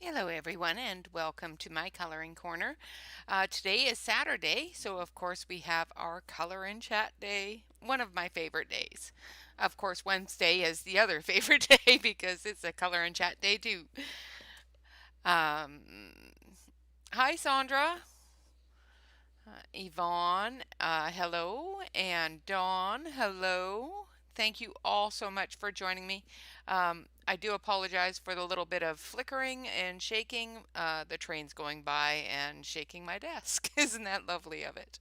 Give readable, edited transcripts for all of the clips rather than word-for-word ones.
Hello everyone and welcome to my coloring corner. Today is Saturday, so of course we have our color and chat day, one of my favorite days. Of course Wednesday is the other favorite day because it's a color and chat day too. Um, Hi Sandra, Yvonne, hello, and Dawn, hello. Thank you all so much for joining me. I do apologize for the little bit of flickering and shaking. The train's going by and shaking my desk. Isn't that lovely of it?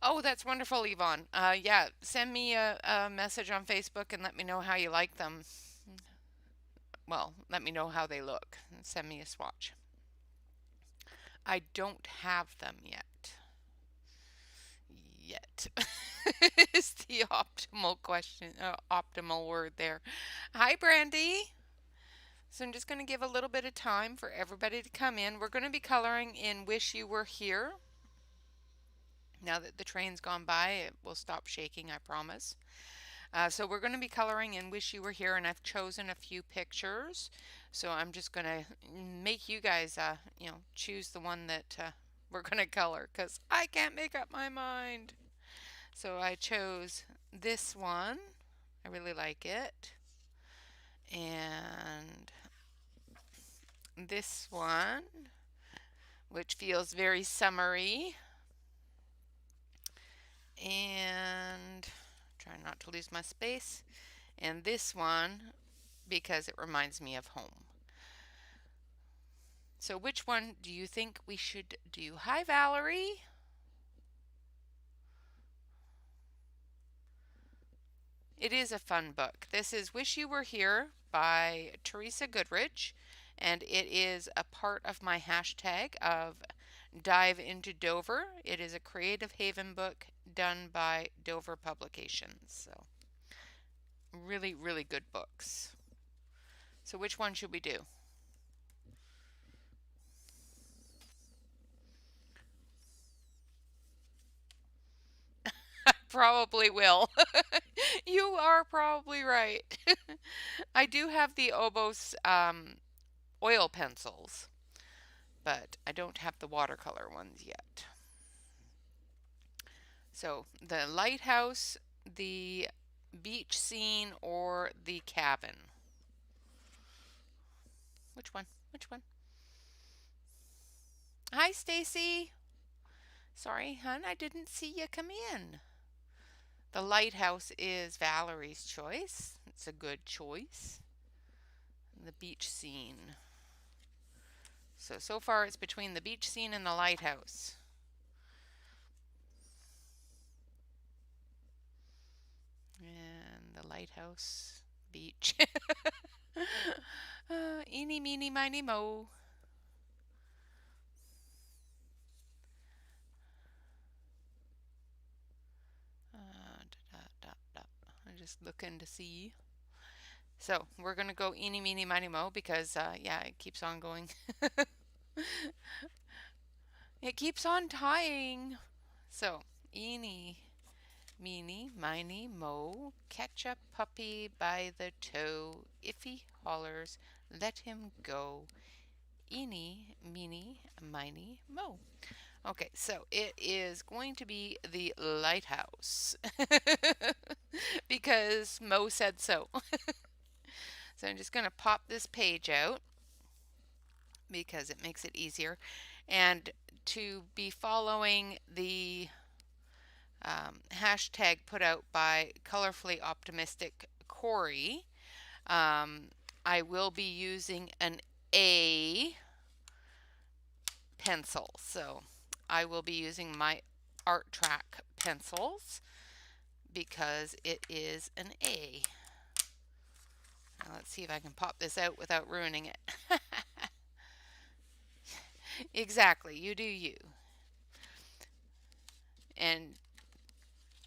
Oh, that's wonderful, Yvonne. Yeah, send me a message on Facebook and let me know how you like them. Well, let me know how they look. Send me a swatch. I don't have them yet. Is the optimal question, optimal word there. Hi, Brandy. So I'm just going to give a little bit of time for everybody to come in. We're going to be coloring in Wish You Were Here. Now that the train's gone by, it will stop shaking, I promise. So we're going to be coloring in Wish You Were Here, and I've chosen a few pictures. So I'm just going to make you guys, choose the one that we're going to color because I can't make up my mind. So I chose this one. I really like it. And this one, which feels very summery. And try not to lose my space. And this one, because it reminds me of home. So which one do you think we should do? Hi, Valerie. It is a fun book. This is Wish You Were Here by Teresa Goodrich, and it is a part of my hashtag of Dive into Dover. It is a Creative Haven book done by Dover Publications. So really, really good books. So which one should we do? Probably will. You are probably right. I do have the Obos oil pencils, but I don't have the watercolor ones yet. So the lighthouse, the beach scene, or the cabin? Which one? Which one? Hi, Stacy. Sorry, hun, I didn't see you come in. The lighthouse is Valerie's choice. It's a good choice. The beach scene. So far it's between the beach scene and the lighthouse. And the lighthouse beach. Eeny, meeny, miny, mo. I'm just looking to see. So we're going to go eeny, meeny, miny, mo because, yeah, it keeps on going. It keeps on tying. So, eeny, meeny, miny, mo, catch a puppy by the toe. If he hollers, let him go. Eeny, meeny, miny, mo. Okay, so it is going to be the lighthouse because Mo said so. So I'm just going to pop this page out because it makes it easier. And to be following the hashtag put out by Colorfully Optimistic Corey, I will be using an A pencil. So I will be using my Art Track pencils because it is an A. Now let's see if I can pop this out without ruining it. Exactly, you do you. And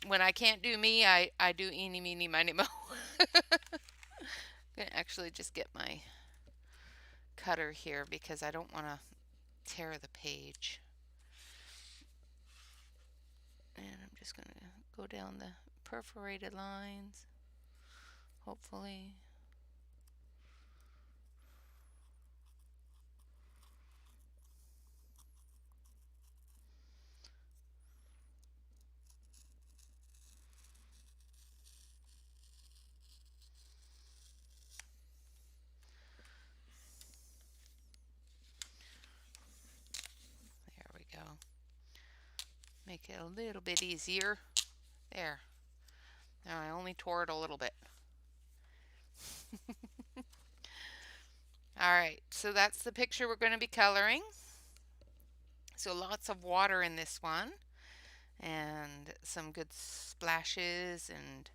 when I can't do me, I do eeny, meeny, miny, mo. I'm going to actually just get my cutter here because I don't want to tear the page. And I'm just going to go down the perforated lines, hopefully. make it a little bit easier. There. Now I only tore it a little bit. Alright, so that's the picture we're going to be coloring. So lots of water in this one, and some good splashes and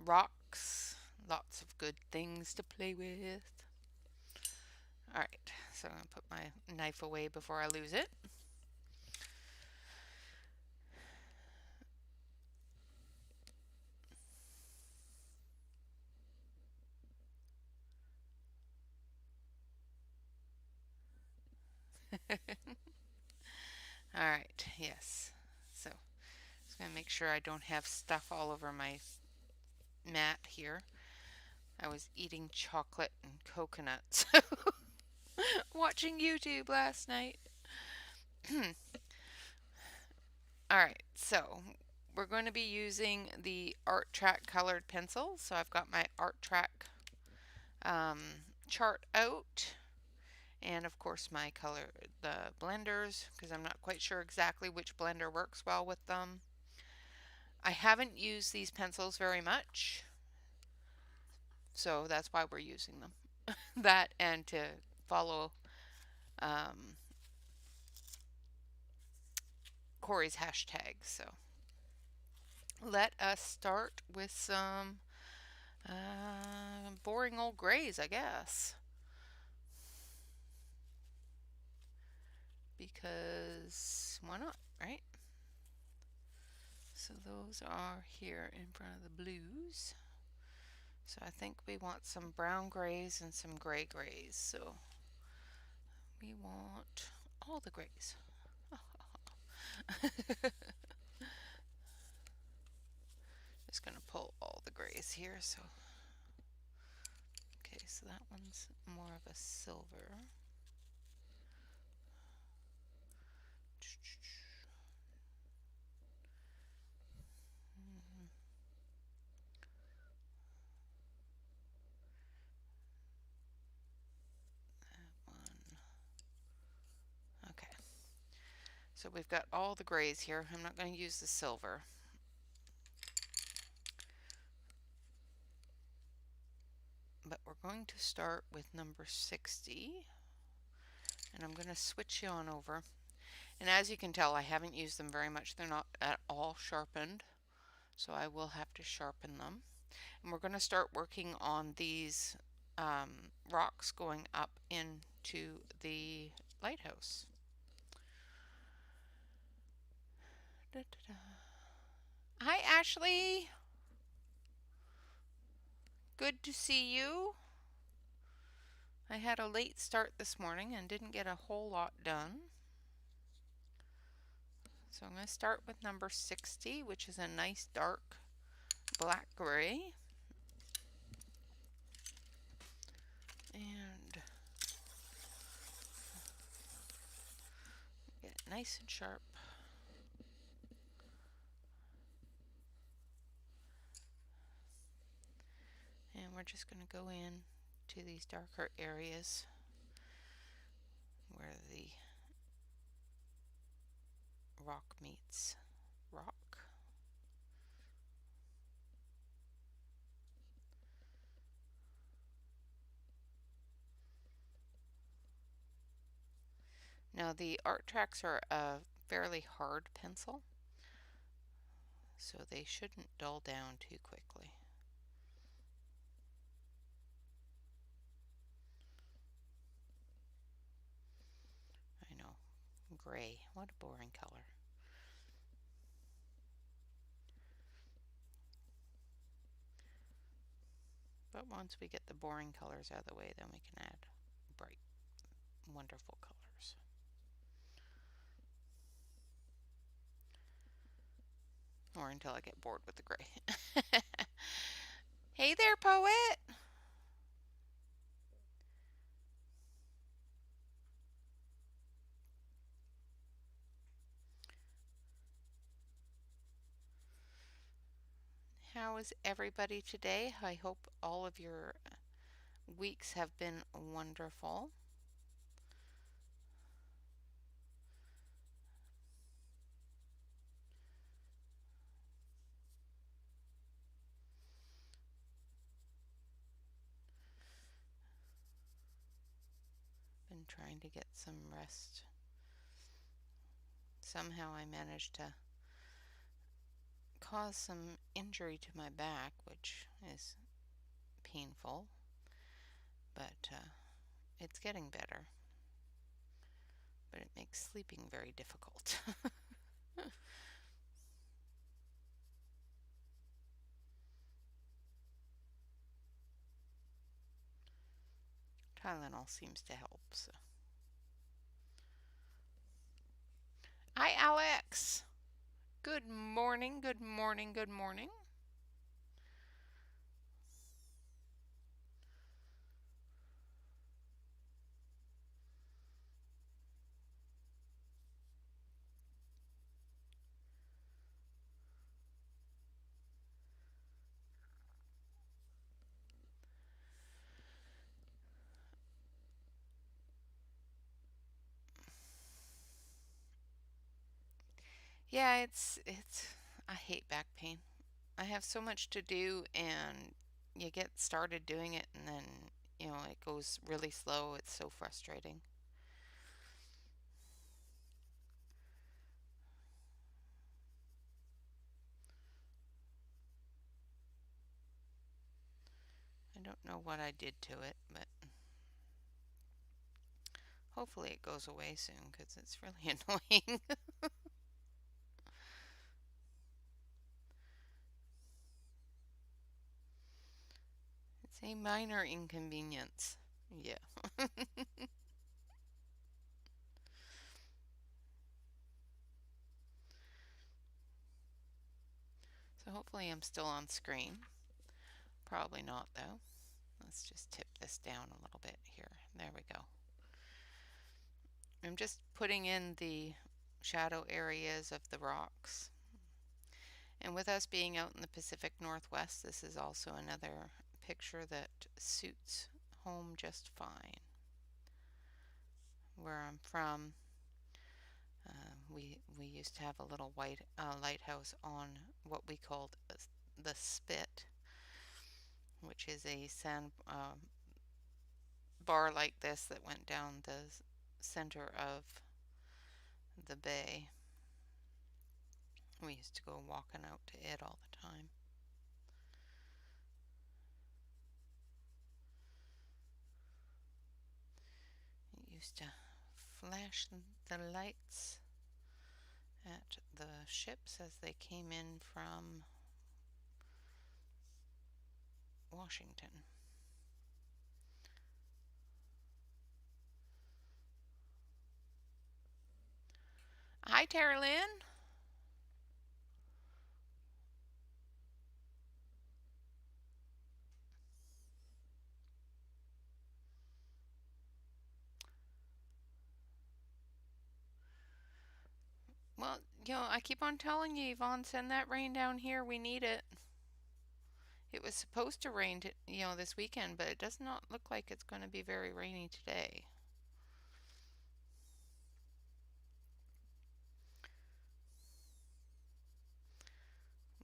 rocks. Lots of good things to play with. Alright, so I'm going to put my knife away before I lose it. Alright, yes. So just going to make sure I don't have stuff all over my mat here. I was eating chocolate and coconuts watching YouTube last night. Alright, so we're going to be using the Art Track colored pencil. So I've got my Art Track chart out, and of course my the blenders, because I'm not quite sure exactly which blender works well with them. I haven't used these pencils very much, so that's why we're using them. That and to follow Corey's hashtag. So let us start with some boring old grays, I guess. Because why not, right? So those are here in front of the blues. So I think we want some brown grays and some gray grays. So we want all the grays. Just going to pull all the grays here. So okay, so that one's more of a silver. Okay, so we've got all the grays here. I'm not going to use the silver. But we're going to start with number 60. And I'm going to switch you on over. And as you can tell, I haven't used them very much. They're not at all sharpened, so I will have to sharpen them. And we're going to start working on these rocks going up into the lighthouse. Da, da, da. Hi, Ashley. Good to see you. I had a late start this morning and didn't get a whole lot done. So I'm going to start with number 60, which is a nice dark black gray. And get it nice and sharp. And we're just going to go in to these darker areas where the rock meets rock. Now the Art Tracks are a fairly hard pencil, so they shouldn't dull down too quickly. I know, gray, what a boring color. But once we get the boring colors out of the way, then we can add bright, wonderful colors. Or until I get bored with the gray. Hey there, poet! How is everybody today? I hope all of your weeks have been wonderful. Been trying to get some rest. Somehow I managed to cause some injury to my back, which is painful, but it's getting better. But it makes sleeping very difficult. Tylenol seems to help. So. Hi, Alex. Good morning, good morning, good morning. Yeah, I hate back pain. I have so much to do and you get started doing it and then, it goes really slow. It's so frustrating. I don't know what I did to it, but hopefully it goes away soon because it's really annoying. It's a minor inconvenience. Yeah. So hopefully I'm still on screen. Probably not though. Let's just tip this down a little bit here. There we go. I'm just putting in the shadow areas of the rocks. And with us being out in the Pacific Northwest, this is also another picture that suits home just fine. Where I'm from, we used to have a little white lighthouse on what we called the spit, which is a sand bar like this that went down the center of the bay. We used to go walking out to it all the time. It used to flash the lights at the ships as they came in from Washington. Hi, Tara Lynn. Well, I keep on telling you, Yvonne, send that rain down here. We need it. It was supposed to rain, this weekend, but it does not look like it's going to be very rainy today.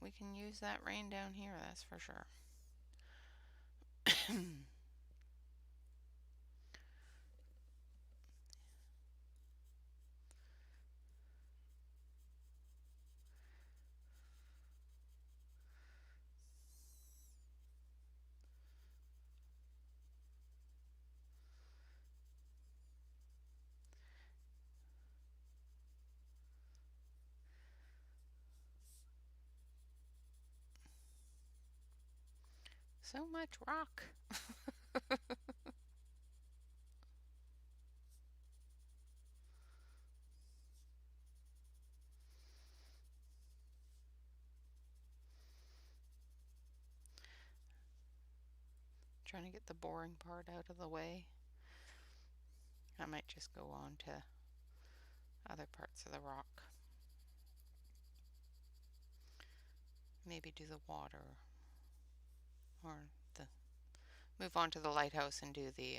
We can use that rain down here, that's for sure. So much rock. Trying to get the boring part out of the way. I might just go on to other parts of the rock. Maybe do the water or the move on to the lighthouse and do the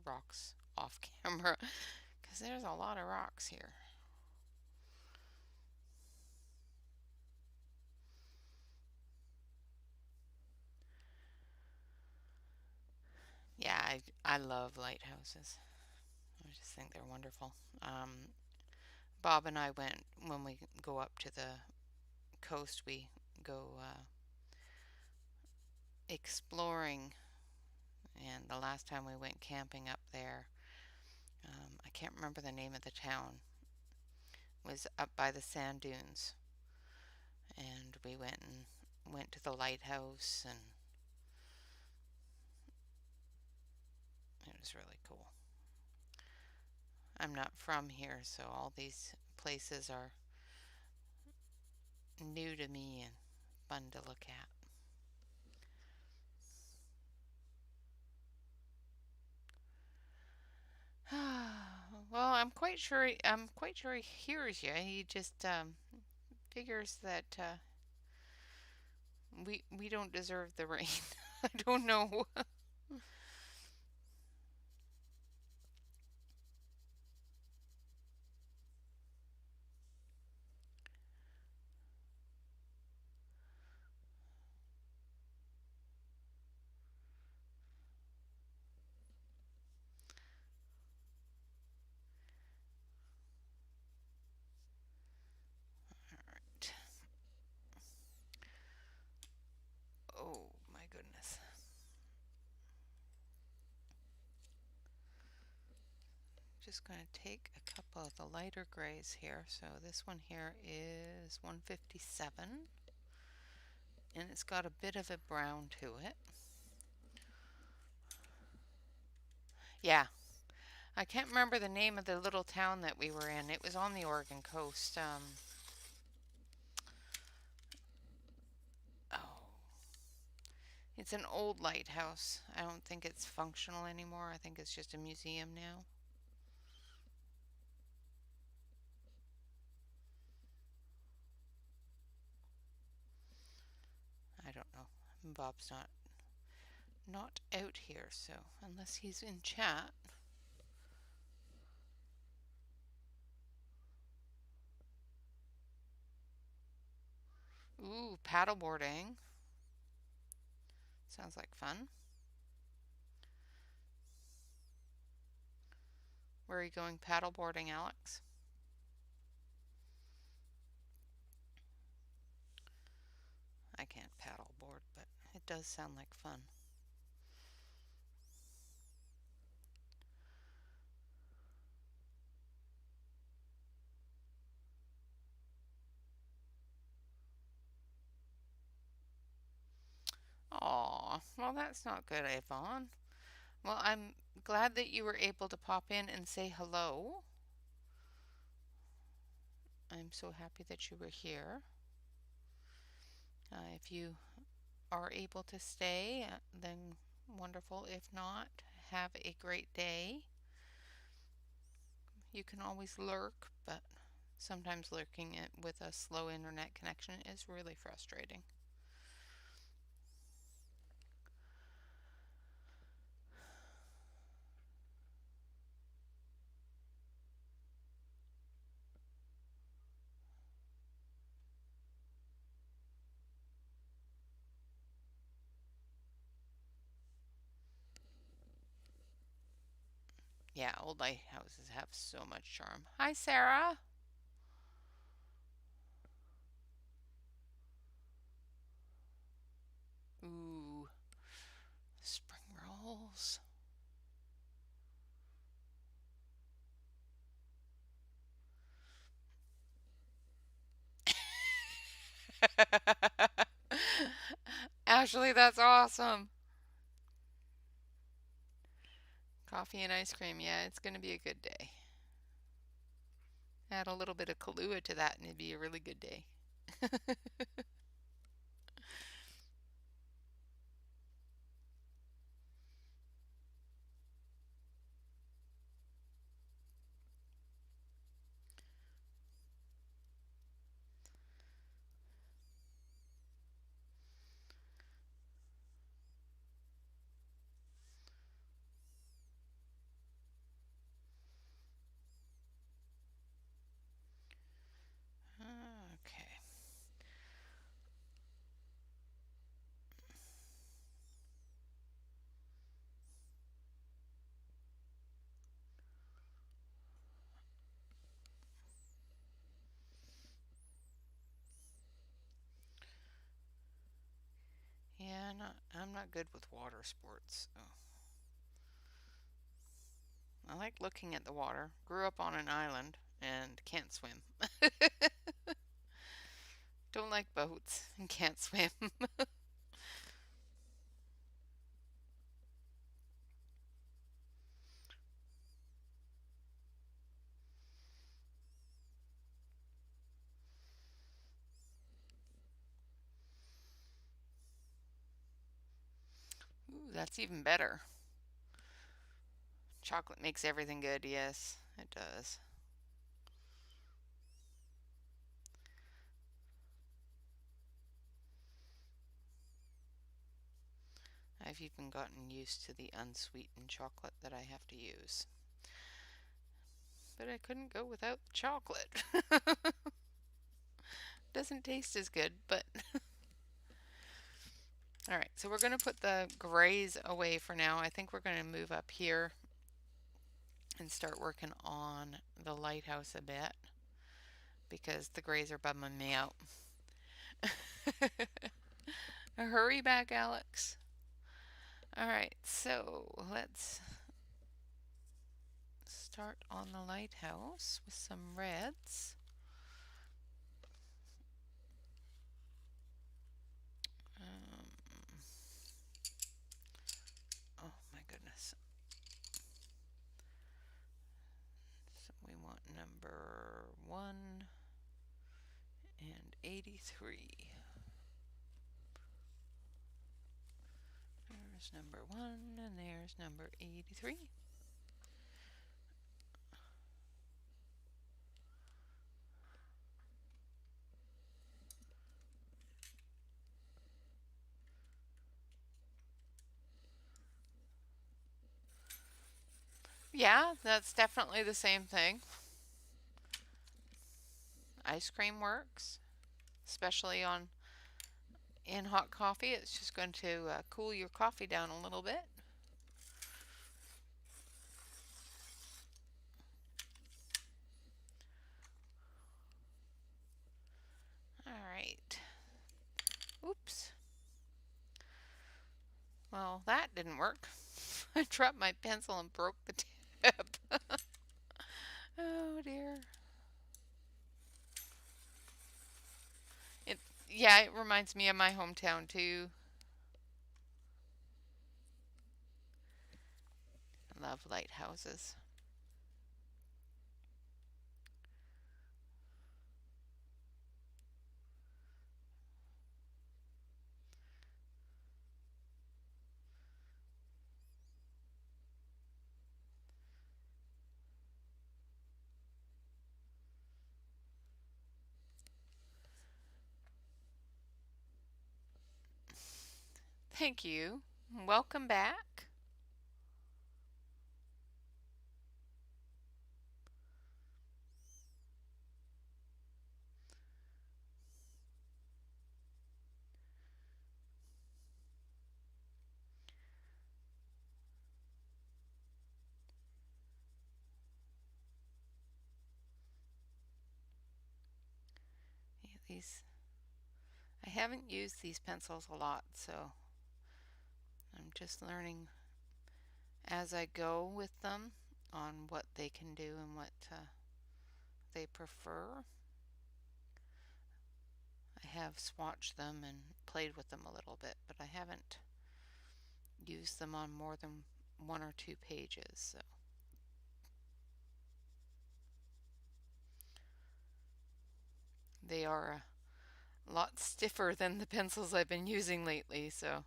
rocks off camera because there's a lot of rocks here. Yeah, I love lighthouses. just think they're wonderful. Bob and I went, when we go up to the coast, we go exploring. And the last time we went camping up there, I can't remember the name of the town, was up by the sand dunes. And we went to the lighthouse, and it was really cool. I'm not from here, so all these places are new to me and fun to look at. Well, I'm quite sure he hears you. He just figures that we don't deserve the rain. I don't know. All right. Oh my goodness. Just going to take a couple of the lighter grays here. So this one here is 157, and it's got a bit of a brown to it. Yeah, I can't remember the name of the little town that we were in. It was on the Oregon coast. Oh, it's an old lighthouse. I don't think it's functional anymore. I think it's just a museum now. I don't know. Bob's not out here, so unless he's in chat. Ooh, paddleboarding. Sounds like fun. Where are you going paddleboarding, Alex? I can't paddleboard, but it does sound like fun. Aw, well, that's not good, Yvonne. Well, I'm glad that you were able to pop in and say hello. I'm so happy that you were here. If you are able to stay, then wonderful. If not, have a great day. You can always lurk, but sometimes lurking it with a slow internet connection is really frustrating. Yeah, old lighthouses have so much charm. Hi, Sarah. Ooh, spring rolls. Ashley, that's awesome. Coffee and ice cream. Yeah, it's going to be a good day. Add a little bit of Kahlua to that and it'd be a really good day. Okay. Yeah, I'm not good with water sports. So. I like looking at the water. Grew up on an island and can't swim. Don't like boats and can't swim. Ooh, that's even better. Chocolate makes everything good. Yes, it does. I've even gotten used to the unsweetened chocolate that I have to use. But I couldn't go without the chocolate. Doesn't taste as good, but all right, so we're going to put the grays away for now. I think we're going to move up here and start working on the lighthouse a bit because the grays are bumming me out. Hurry back, Alex. All right, so let's start on the lighthouse with some reds. Um, oh my goodness. So we want number 1 and 83. There's number 1 and there's number 83. Yeah, that's definitely the same thing. Ice cream works, especially on in hot coffee. It's just going to cool your coffee down a little bit. All right. Oops. Well, that didn't work. I dropped my pencil and broke the tip. Oh dear. It yeah, it reminds me of my hometown too. I love lighthouses. Thank you. Welcome back. Yeah, these I haven't used these pencils a lot, so I'm just learning as I go with them on what they can do and what they prefer. I have swatched them and played with them a little bit, but I haven't used them on more than 1 or 2 pages. So they are a lot stiffer than the pencils I've been using lately. So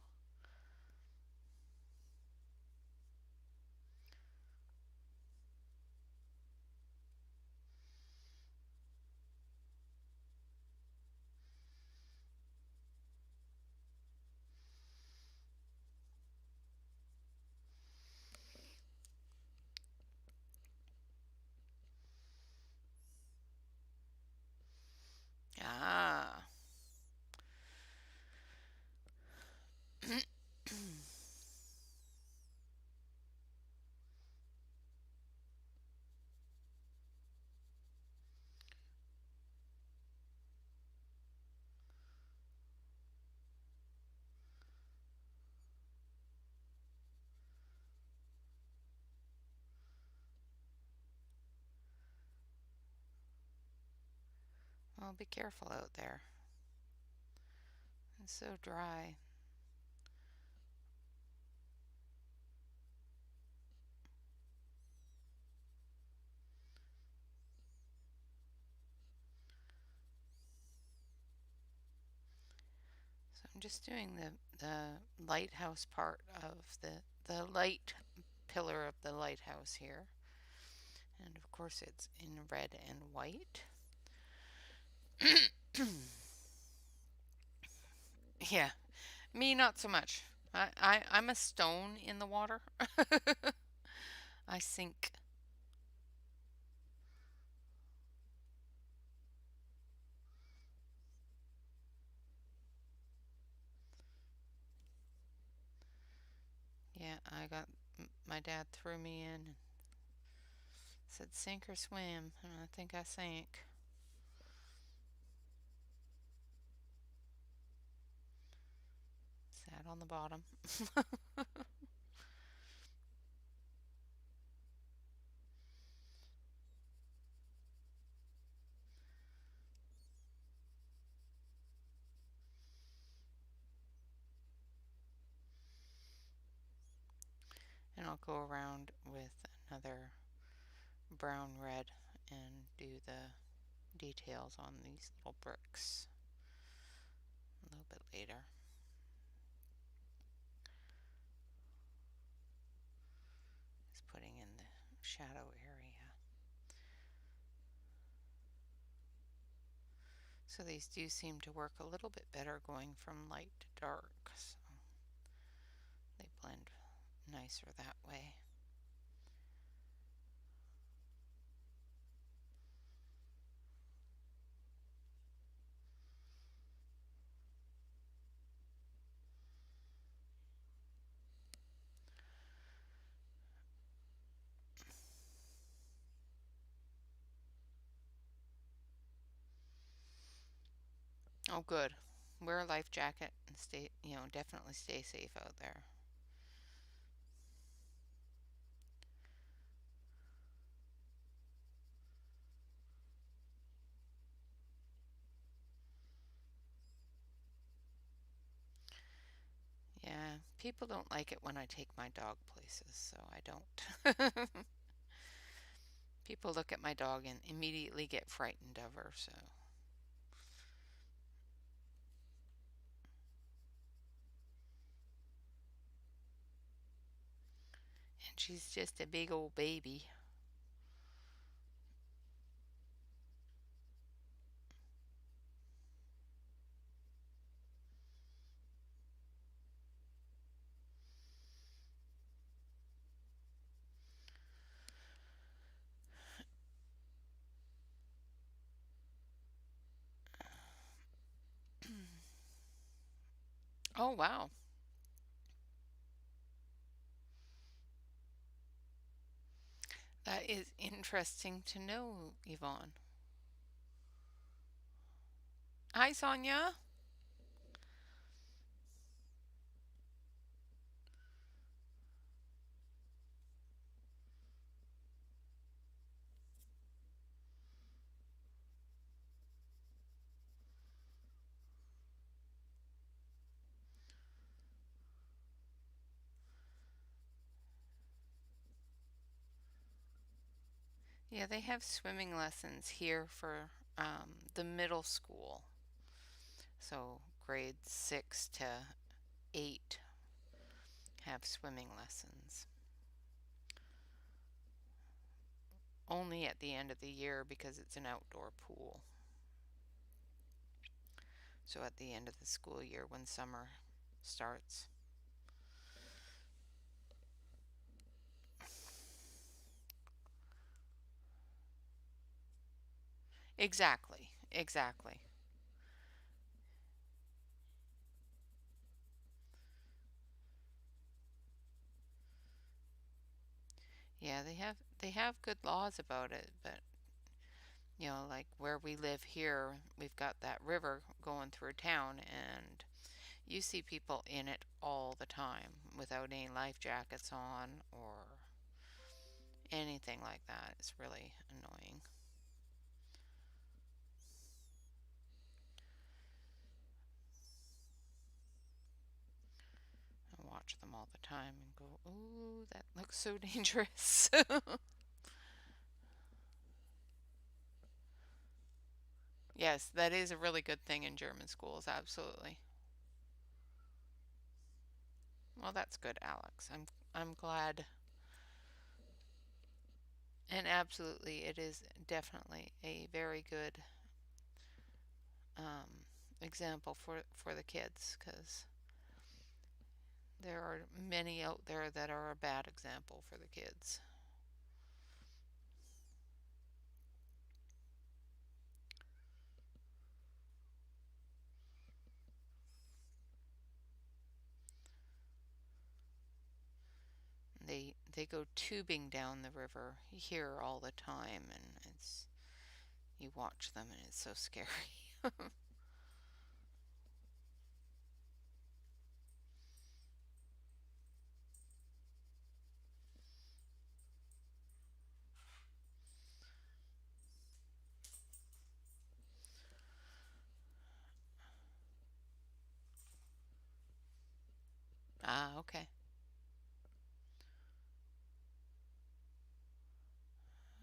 ah. Well, be careful out there. It's so dry. So I'm just doing the lighthouse part of the light pillar of the lighthouse here. And of course it's in red and white. Yeah, me not so much. I'm a stone in the water. I sink. Yeah, my dad threw me in and said sink or swim, and I think I sank. Sat on the bottom. And I'll go around with another brown red and do the details on these little bricks a little bit later. Just putting in the shadow area. So these do seem to work a little bit better going from light to dark, so they blend nicer that way. Oh, good. Wear a life jacket and stay, definitely stay safe out there. Yeah, people don't like it when I take my dog places, so I don't. People look at my dog and immediately get frightened of her, so. And she's just a big old baby. Oh, wow. That is interesting to know, Yvonne. Hi, Sonia. Yeah, they have swimming lessons here for the middle school. So grades 6 to 8 have swimming lessons. Only at the end of the year because it's an outdoor pool. So at the end of the school year when summer starts. Exactly, exactly. Yeah, they have good laws about it, but like where we live here, we've got that river going through town and you see people in it all the time without any life jackets on or anything like that. It's really annoying. watch them all the time and go, "Ooh, that looks so dangerous." Yes, that is a really good thing in German schools, absolutely. Well, that's good, Alex. I'm glad. And absolutely, it is definitely a very good um, example for the kids because there are many out there that are a bad example for the kids. They go tubing down the river here all the time, and it's you watch them and it's so scary. Ah, okay.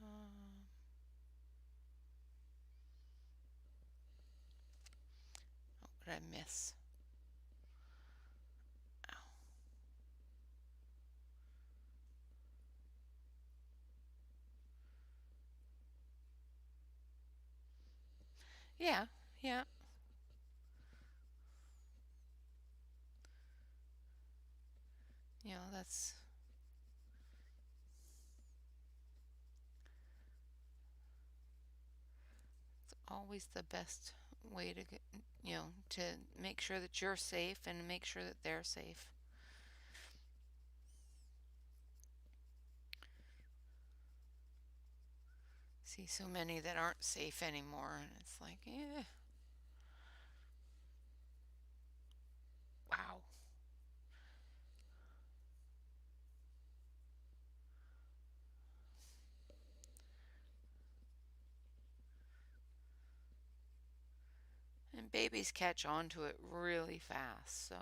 Um, what did I miss? Oh. Yeah, yeah, that's always the best way to get, to make sure that you're safe and make sure that they're safe. See so many that aren't safe anymore, and it's like, yeah, wow. And babies catch on to it really fast, so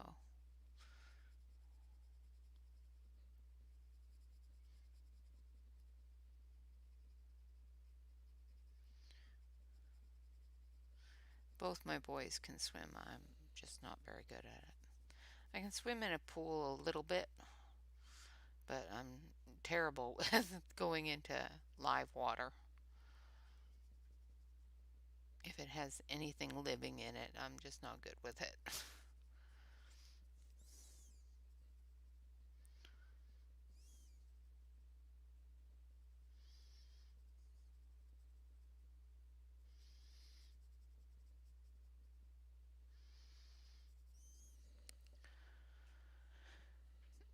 both my boys can swim. I'm just not very good at it. I can swim in a pool a little bit, but I'm terrible with going into live water. If it has anything living in it, I'm just not good with it.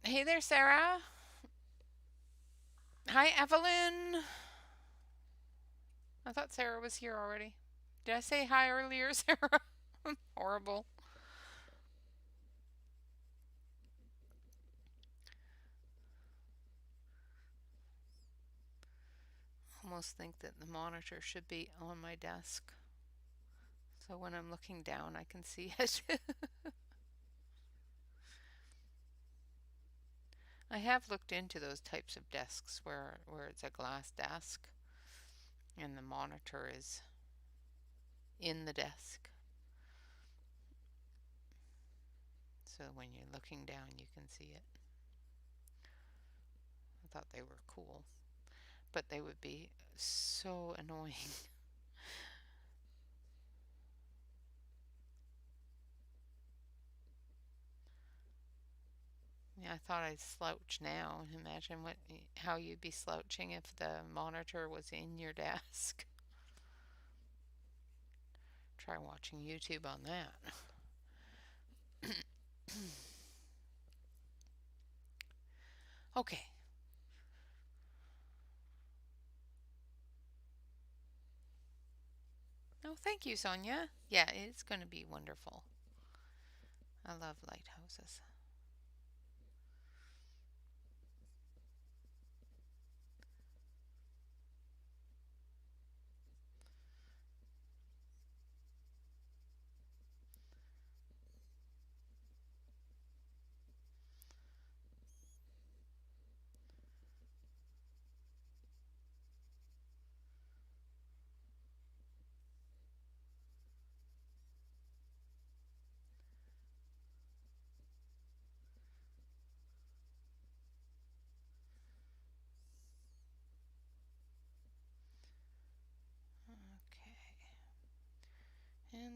Hey there, Sarah. Hi, Evelyn. I thought Sarah was here already. Did I say hi earlier, Sarah? Horrible. Almost think that the monitor should be on my desk. So when I'm looking down, I can see it. I have looked into those types of desks where it's a glass desk and the monitor is in the desk. So when you're looking down, you can see it. I thought they were cool, but they would be so annoying. Yeah, I thought I'd slouch now. Imagine how you'd be slouching if the monitor was in your desk. Try watching YouTube on that. Okay. Oh, thank you, Sonia. Yeah, it's going to be wonderful. I love lighthouses.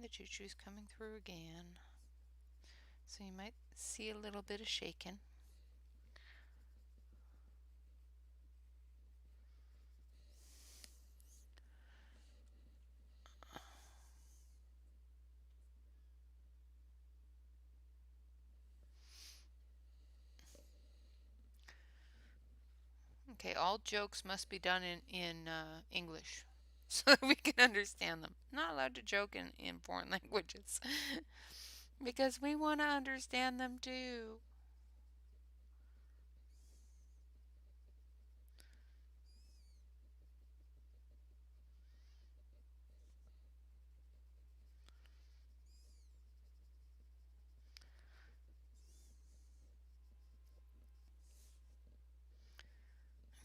the choo-choo's coming through again. So you might see a little bit of shaking. Okay, all jokes must be done in English so that we can understand them. Not allowed to joke in foreign languages because we want to understand them too.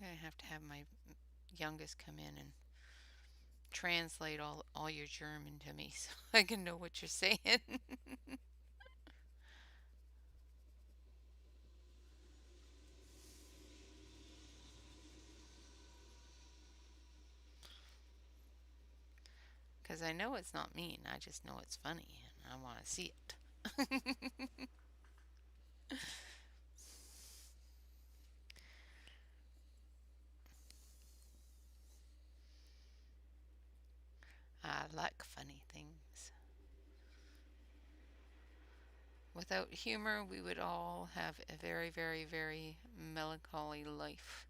I'm going to have my youngest come in and translate all your German to me so I can know what you're saying. Because I know it's not mean, I just know it's funny and I want to see it. I like funny things. Without humor, we would all have a very, very, very melancholy life.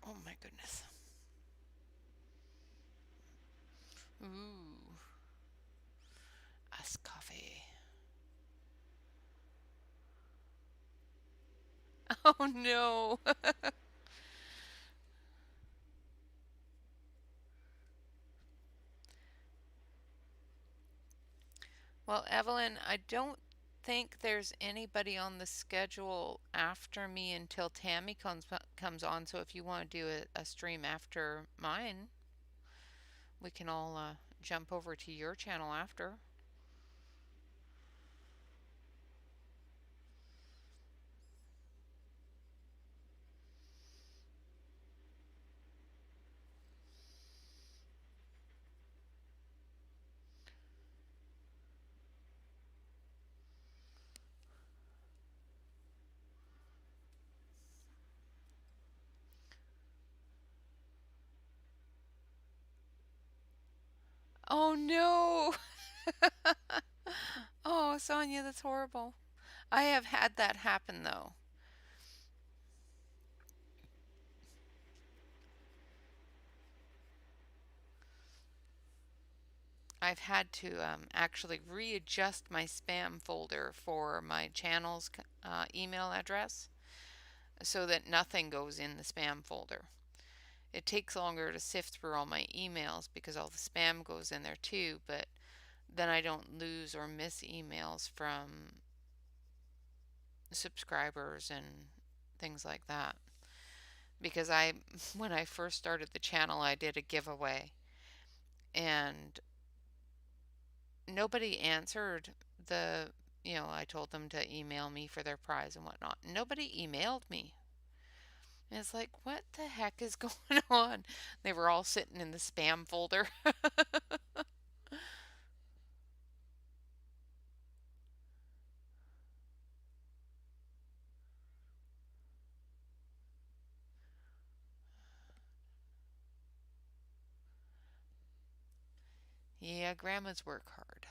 Oh my goodness. Ooh, iced coffee. Oh no. Well, Evelyn, I don't think there's anybody on the schedule after me until Tammy comes on. So if you want to do a stream after mine, we can all jump over to your channel after. Oh no. Oh, Sonia, that's horrible. I have had that happen though. I've had to actually readjust my spam folder for my channel's email address so that nothing goes in the spam folder. It takes longer to sift through all my emails because all the spam goes in there too, but then I don't lose or miss emails from subscribers and things like that. Because when I first started the channel, I did a giveaway and nobody answered I told them to email me for their prize and whatnot. Nobody emailed me. And it's like, what the heck is going on? They were all sitting in the spam folder. Yeah, grandmas work hard.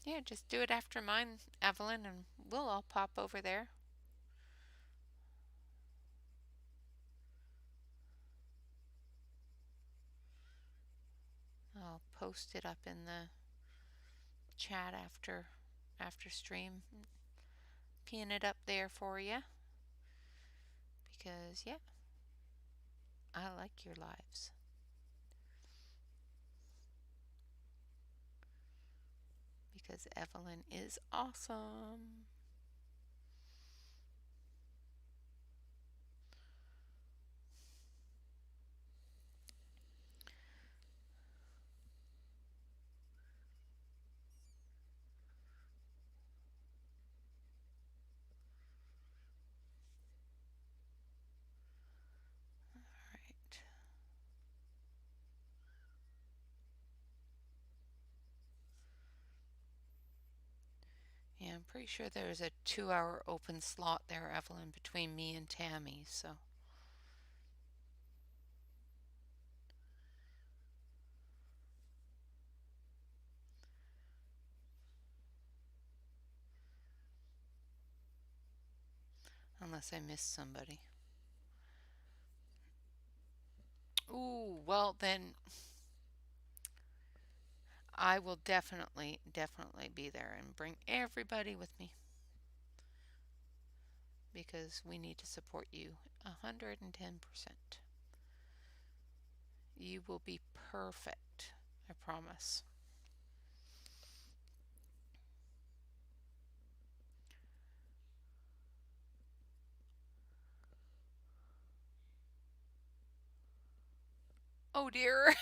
Yeah, just do it after mine, Evelyn, and we'll all pop over there. I'll post it up in the chat after stream. Pin it up there for you because yeah, I like your lives. Because Evelyn is awesome. Yeah, I'm pretty sure there's a 2-hour open slot there, Evelyn, between me and Tammy, so unless I missed somebody. Ooh, well then I will definitely be there and bring everybody with me because we need to support you 110%. You will be perfect, I promise. Oh dear.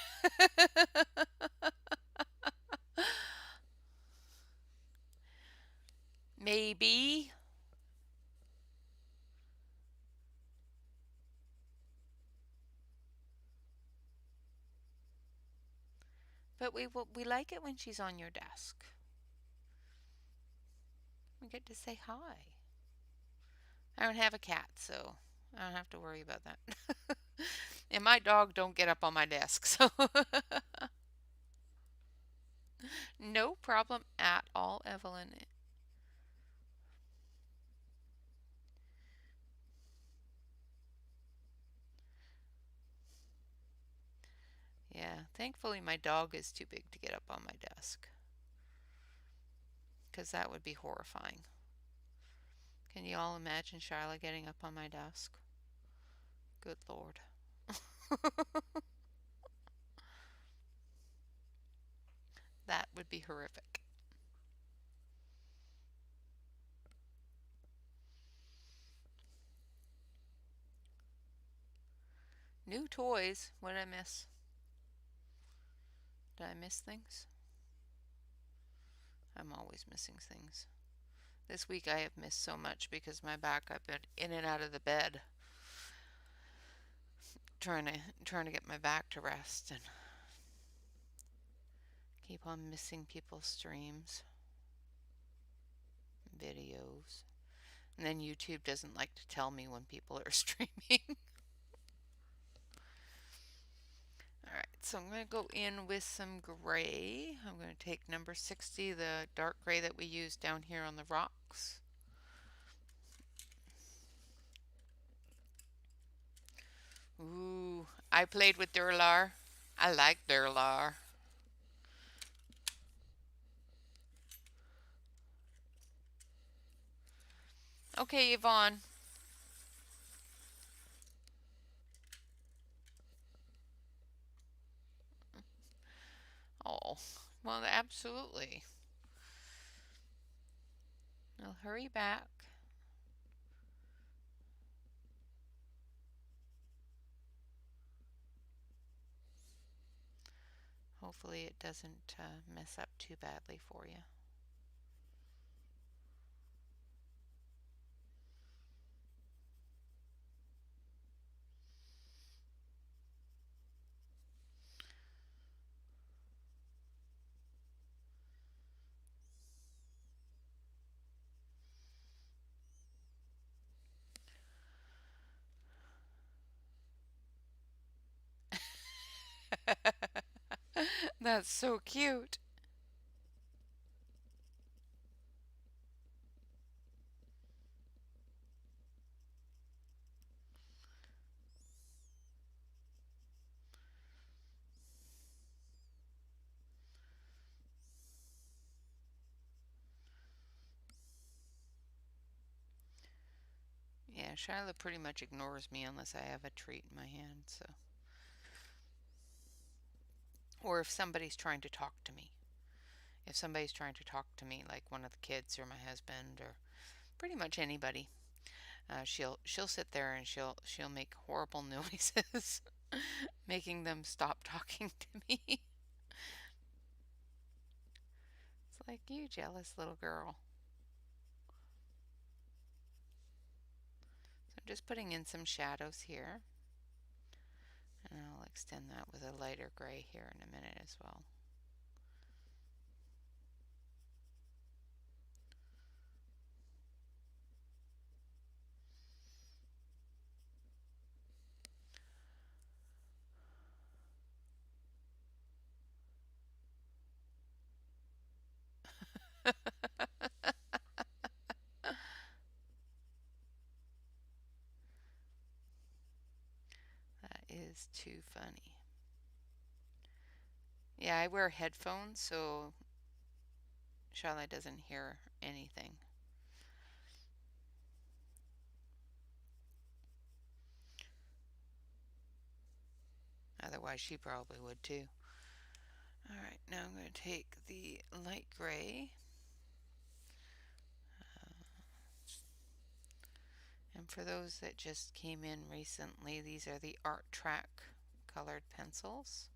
Maybe. But we like it when she's on your desk. We get to say hi. I don't have a cat, so I don't have to worry about that. And my dog don't get up on my desk, so no problem at all, Evelyn. Yeah, thankfully my dog is too big to get up on my desk, because that would be horrifying. Can you all imagine Shyla getting up on my desk? Good Lord. That would be horrific. New toys. What did I miss? Did I miss things? I'm always missing things. This week I have missed so much because my back, I've been in and out of the bed trying to get my back to rest and keep on missing people's streams, videos. And then YouTube doesn't like to tell me when people are streaming. Alright, so I'm going to go in with some gray. I'm going to take number 60, the dark gray that we used down here on the rocks. Ooh, I played with Durlar. I like Durlar. Okay, Yvonne. Oh, well, absolutely. I'll hurry back. Hopefully it doesn't mess up too badly for you. That's so cute. Yeah, Shyla pretty much ignores me unless I have a treat in my hand, so. Or if somebody's trying to talk to me. If somebody's trying to talk to me, like one of the kids or my husband or pretty much anybody, she'll sit there and she'll make horrible noises, making them stop talking to me. It's like, you jealous little girl. So I'm just putting in some shadows here. And I'll extend that with a lighter gray here in a minute as well. is too funny. Yeah, I wear headphones, so Charlotte doesn't hear anything. Otherwise, she probably would too. All right, now I'm going to take the light gray. And for those that just came in recently, these are the Art Track colored pencils.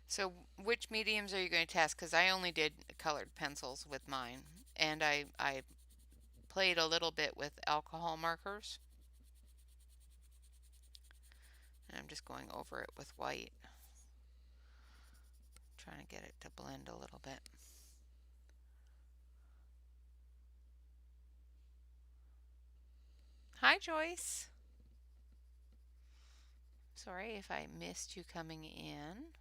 So which mediums are you going to test? Because I only did colored pencils with mine. And I played a little bit with alcohol markers. And I'm just going over it with white. Trying to get it to blend a little bit. Hi, Joyce. Sorry if I missed you coming in.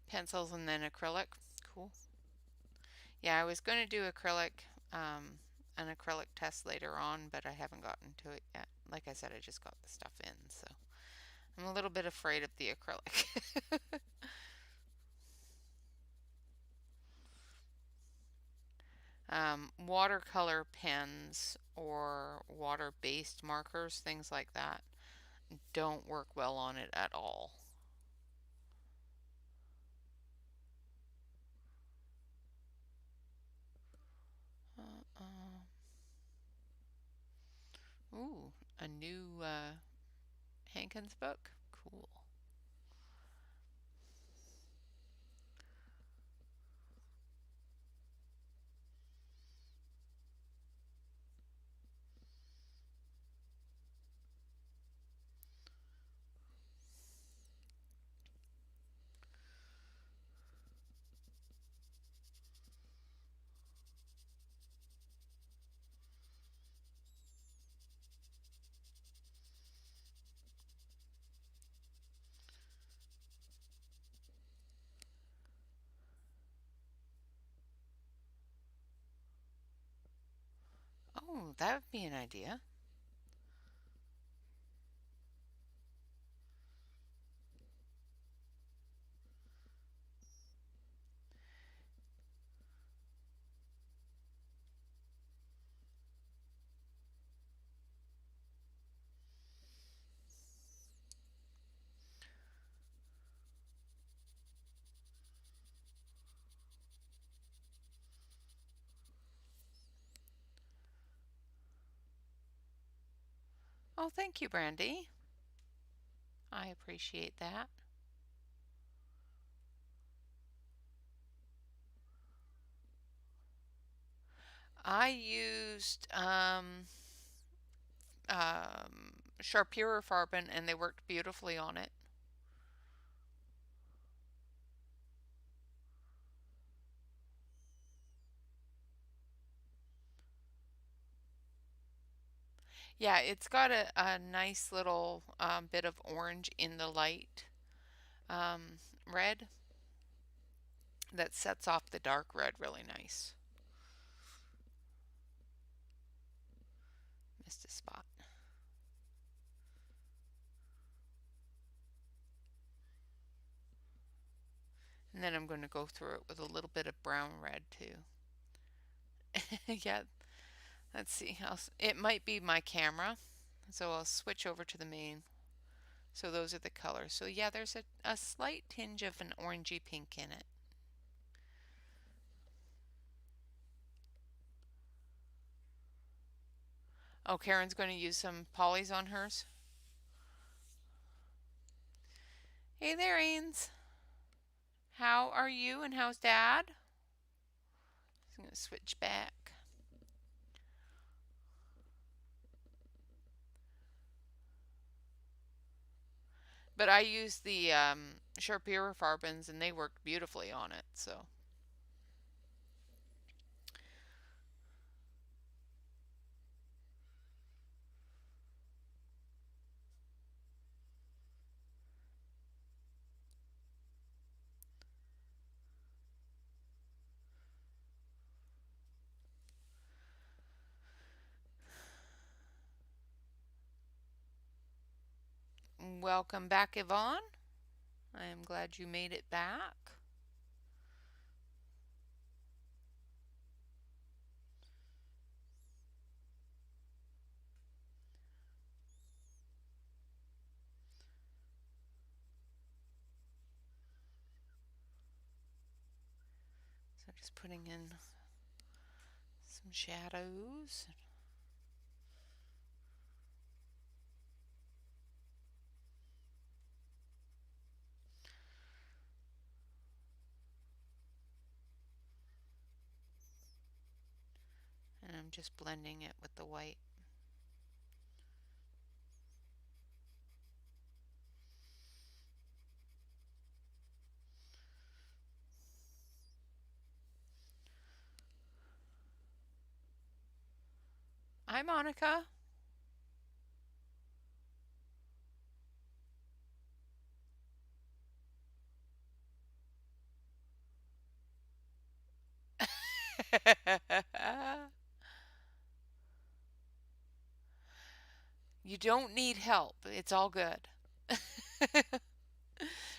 Pencils and then acrylic. Cool. Yeah, I was going to do an acrylic test later on, but I haven't gotten to it yet. Like I said, I just got the stuff in, so I'm a little bit afraid of the acrylic. Watercolor pens or water-based markers, things like that, don't work well on it at all. Uh, ooh, a new Hankins book? Cool. Oh, that would be an idea. Oh, thank you, Brandy. I appreciate that. I used Sharpura Farben and they worked beautifully on it. Yeah, it's got a nice little bit of orange in the light red that sets off the dark red really nice. Missed a spot. And then I'm going to go through it with a little bit of brown red too. Yeah, let's see. It might be my camera, so I'll switch over to the main. So those are the colors. So yeah, there's a slight tinge of an orangey pink in it. Oh, Karen's going to use some polys on hers. Hey there, Ains. How are you and how's Dad? I'm going to switch back. But I used the Sharpira Farbens and they worked beautifully on it, so. Welcome back, Yvonne. I am glad you made it back. So just putting in some shadows. And I'm just blending it with the white. Hi, Monica. You don't need help. It's all good.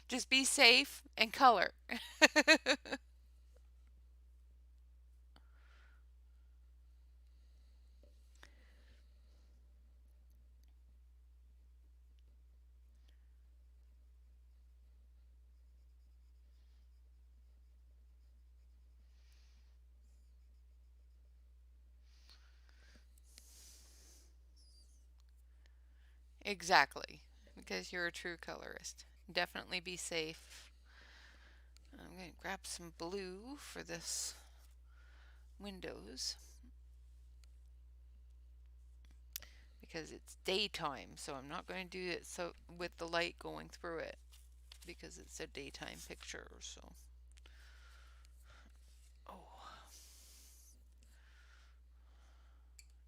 Just be safe and color. Exactly, because you're a true colorist. Definitely be safe. I'm going to grab some blue for this windows because it's daytime, so I'm not going to do it so with the light going through it because it's a daytime picture. So, oh,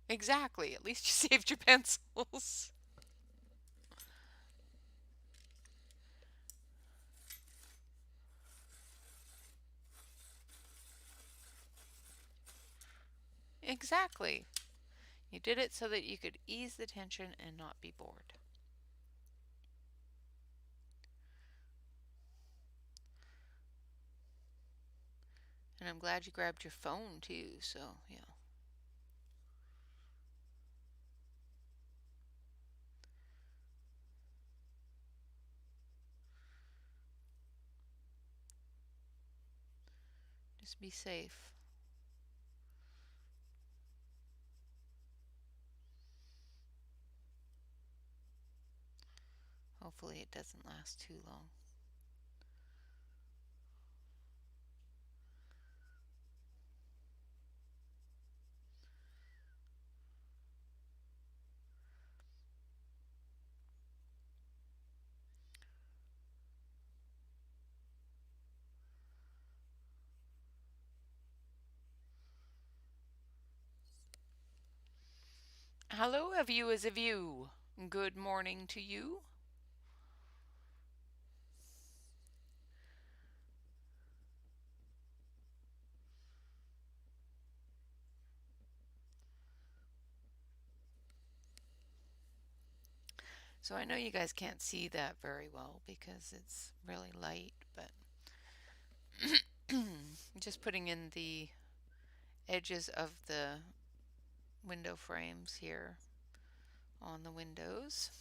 exactly. At least you saved your pencils. Exactly. You did it so that you could ease the tension and not be bored. And I'm glad you grabbed your phone too, so yeah. Just be safe. Hopefully it doesn't last too long. Hello, a view is a view. Good morning to you. So I know you guys can't see that very well because it's really light, but just putting in the edges of the window frames here on the windows.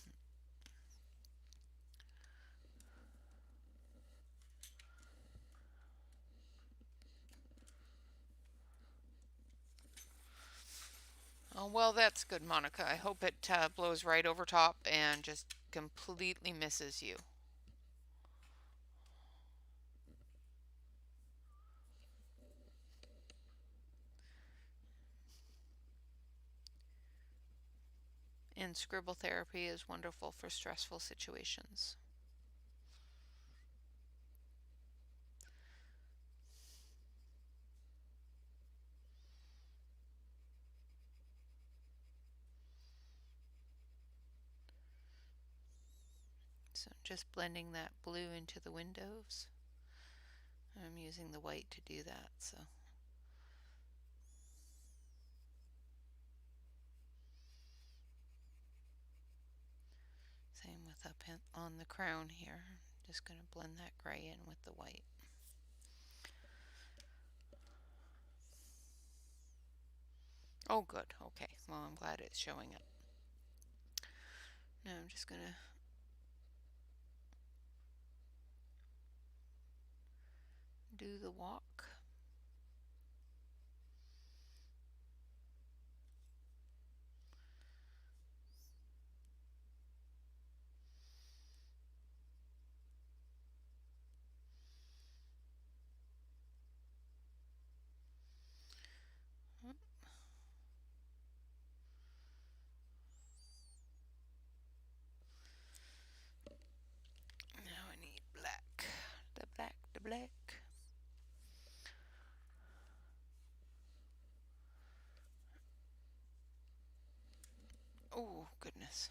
Oh, Well, that's good, Monica. I hope it blows right over top and just completely misses you. And scribble therapy is wonderful for stressful situations. So I'm just blending that blue into the windows. I'm using the white to do that, so. Same with up on the crown here. Just going to blend that gray in with the white. Oh, good. Okay. Well, I'm glad it's showing it. Now I'm just going to do the walk. Now I need black. The black, the black. Oh, goodness.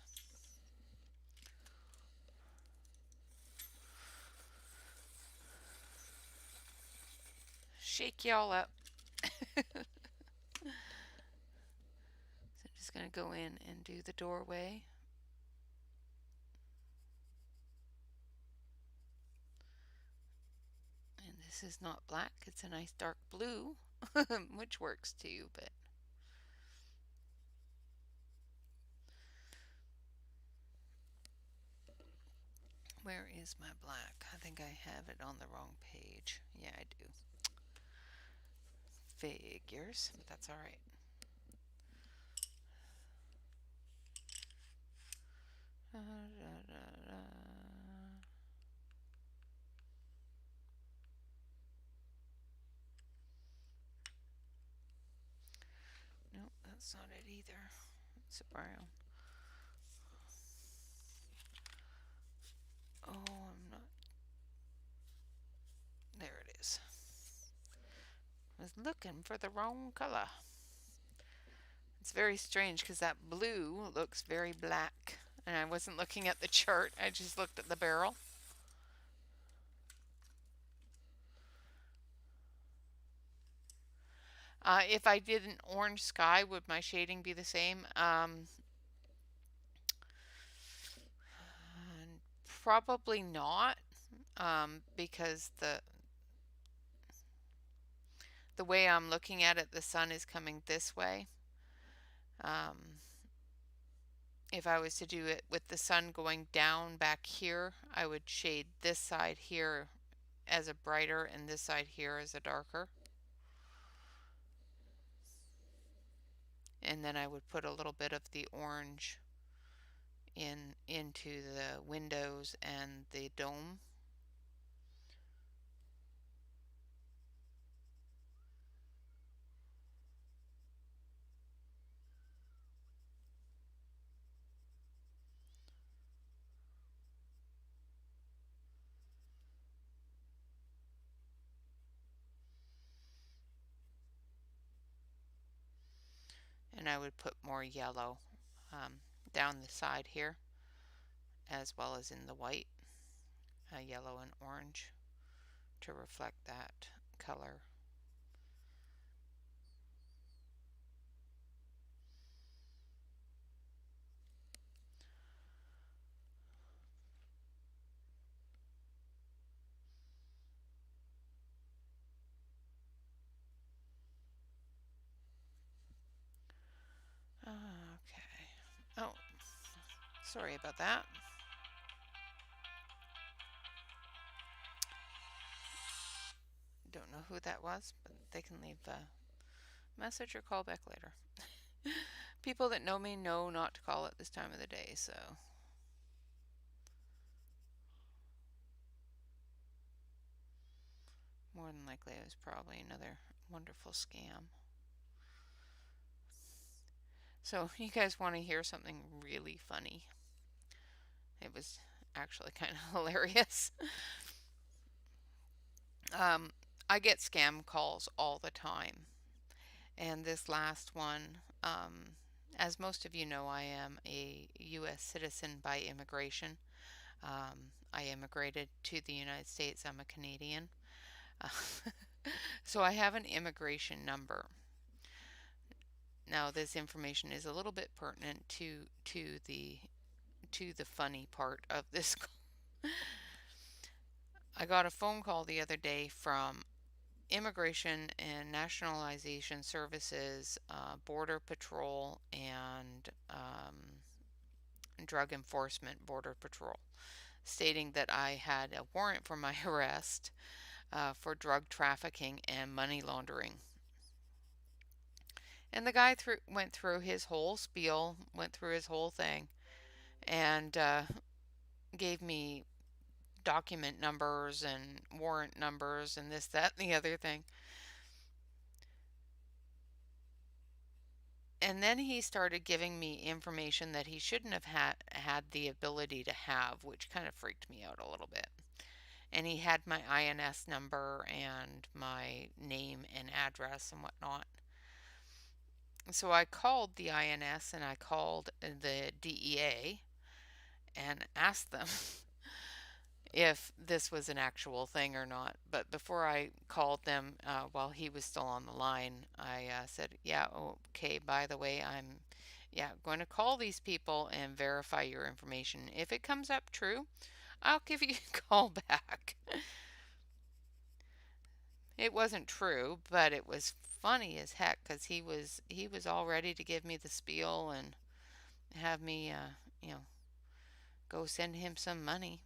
Shake y'all up. So I'm just going to go in and do the doorway. And this is not black, it's a nice dark blue, which works too, but where is my black? I think I have it on the wrong page. Yeah, I do. Figures, but that's all right. Da, da, da. Nope, that's not it either. It's a brown. Oh, I'm not. There it is. I was looking for the wrong color. It's very strange because that blue looks very black. And I wasn't looking at the chart, I just looked at the barrel. If I did an orange sky, would my shading be the same? Probably not, because the way I'm looking at it, the sun is coming this way. If I was to do it with the sun going down back here, I would shade this side here as a brighter and this side here as a darker. And then I would put a little bit of the orange into the windows and the dome. And I would put more yellow down the side here, as well as in the white, yellow and orange, to reflect that color. Okay. Oh, sorry about that. Don't know who that was, but they can leave a message or call back later. People that know me know not to call at this time of the day, so more than likely it was probably another wonderful scam. So, you guys want to hear something really funny? It was actually kind of hilarious. Um, I get scam calls all the time. And this last one, as most of you know, I am a U.S. citizen by immigration. I immigrated to the United States. I'm a Canadian. Uh, so I have an immigration number. Now, this information is a little bit pertinent to the funny part of this. I got a phone call the other day from Immigration and Nationalization Services, Border Patrol, and Drug Enforcement Border Patrol, stating that I had a warrant for my arrest for drug trafficking and money laundering. And the guy went through his whole spiel, went through his whole thing, and gave me document numbers and warrant numbers and this, that, and the other thing. And then he started giving me information that he shouldn't have had the ability to have, which kind of freaked me out a little bit. And he had my INS number and my name and address and whatnot. So I called the INS and I called the DEA and asked them if this was an actual thing or not. But before I called them, while he was still on the line, I said, yeah, okay, by the way, I'm going to call these people and verify your information. If it comes up true, I'll give you a call back. It wasn't true, but it was funny as heck because he was all ready to give me the spiel and have me, go send him some money.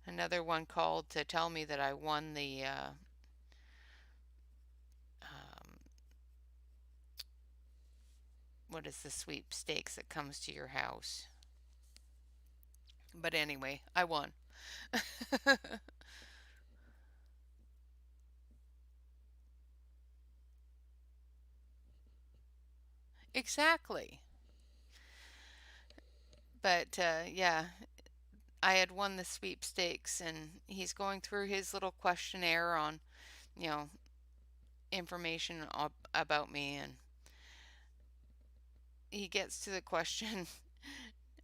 Another one called to tell me that I won the um, what is the sweepstakes that comes to your house. But anyway, I won. Exactly. But yeah, I had won the sweepstakes, and he's going through his little questionnaire on, you know, information about me, and he gets to the question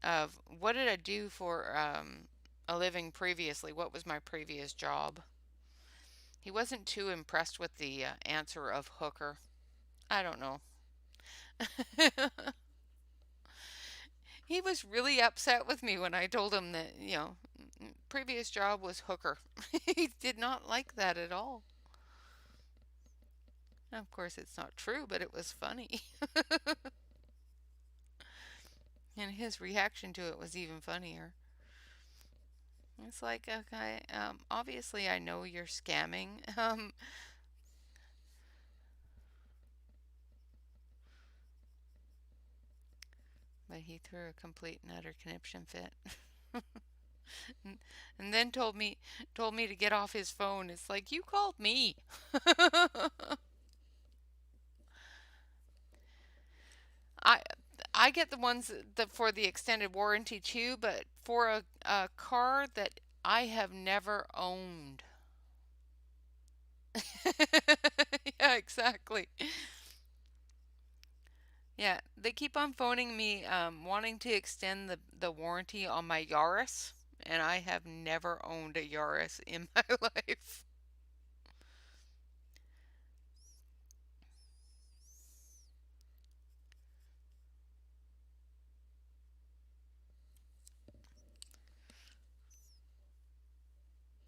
of what did I do for a living previously? What was my previous job? He wasn't too impressed with the answer of hooker. I don't know. He was really upset with me when I told him that, previous job was hooker. He did not like that at all. Of course, it's not true, but it was funny. And his reaction to it was even funnier. It's like, okay, obviously I know you're scamming. But he threw a complete and utter conniption fit. And then told me to get off his phone. It's like you called me. I I get the ones that for the extended warranty too, but for a car that I have never owned. Yeah, exactly. Yeah, they keep on phoning me wanting to extend the warranty on my Yaris, and I have never owned a Yaris in my life.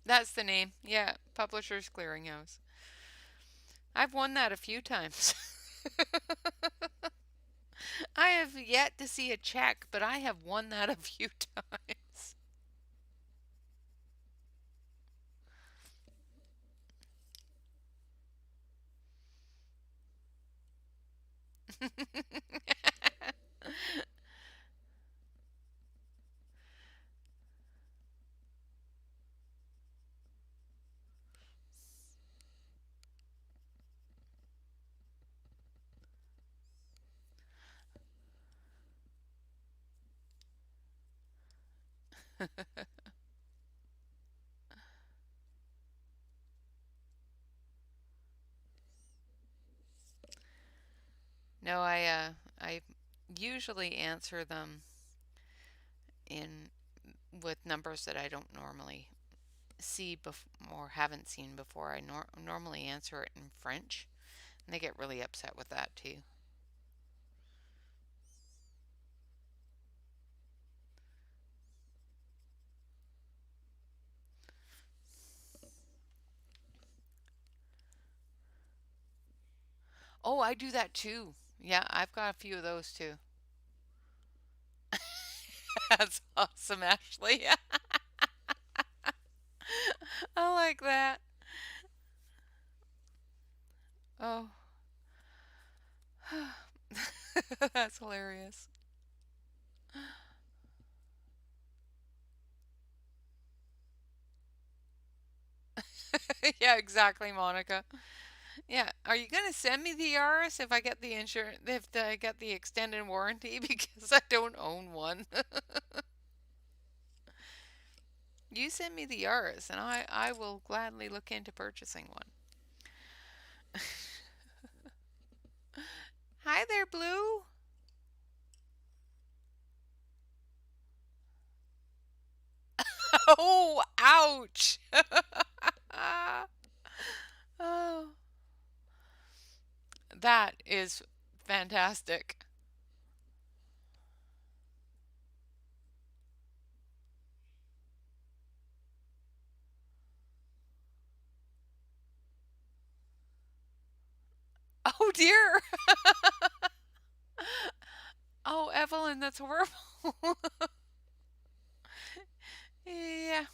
That's the name. Yeah, Publishers Clearinghouse. I've won that a few times. I have yet to see a check, but I have won that a few times. No, I usually answer them in with numbers that I don't normally see or haven't seen before. I normally answer it in French, and they get really upset with that too. Oh, I do that too. Yeah, I've got a few of those too. That's awesome, Ashley. I like that. Oh, that's hilarious. Yeah, exactly, Monica. Yeah, are you gonna send me the Yaris if I get the insurance, if I get the extended warranty because I don't own one? You send me the Yaris, and I will gladly look into purchasing one. Hi there, Blue. Oh, ouch. Oh, that is fantastic. Oh dear. Oh, Evelyn, that's horrible. Yeah.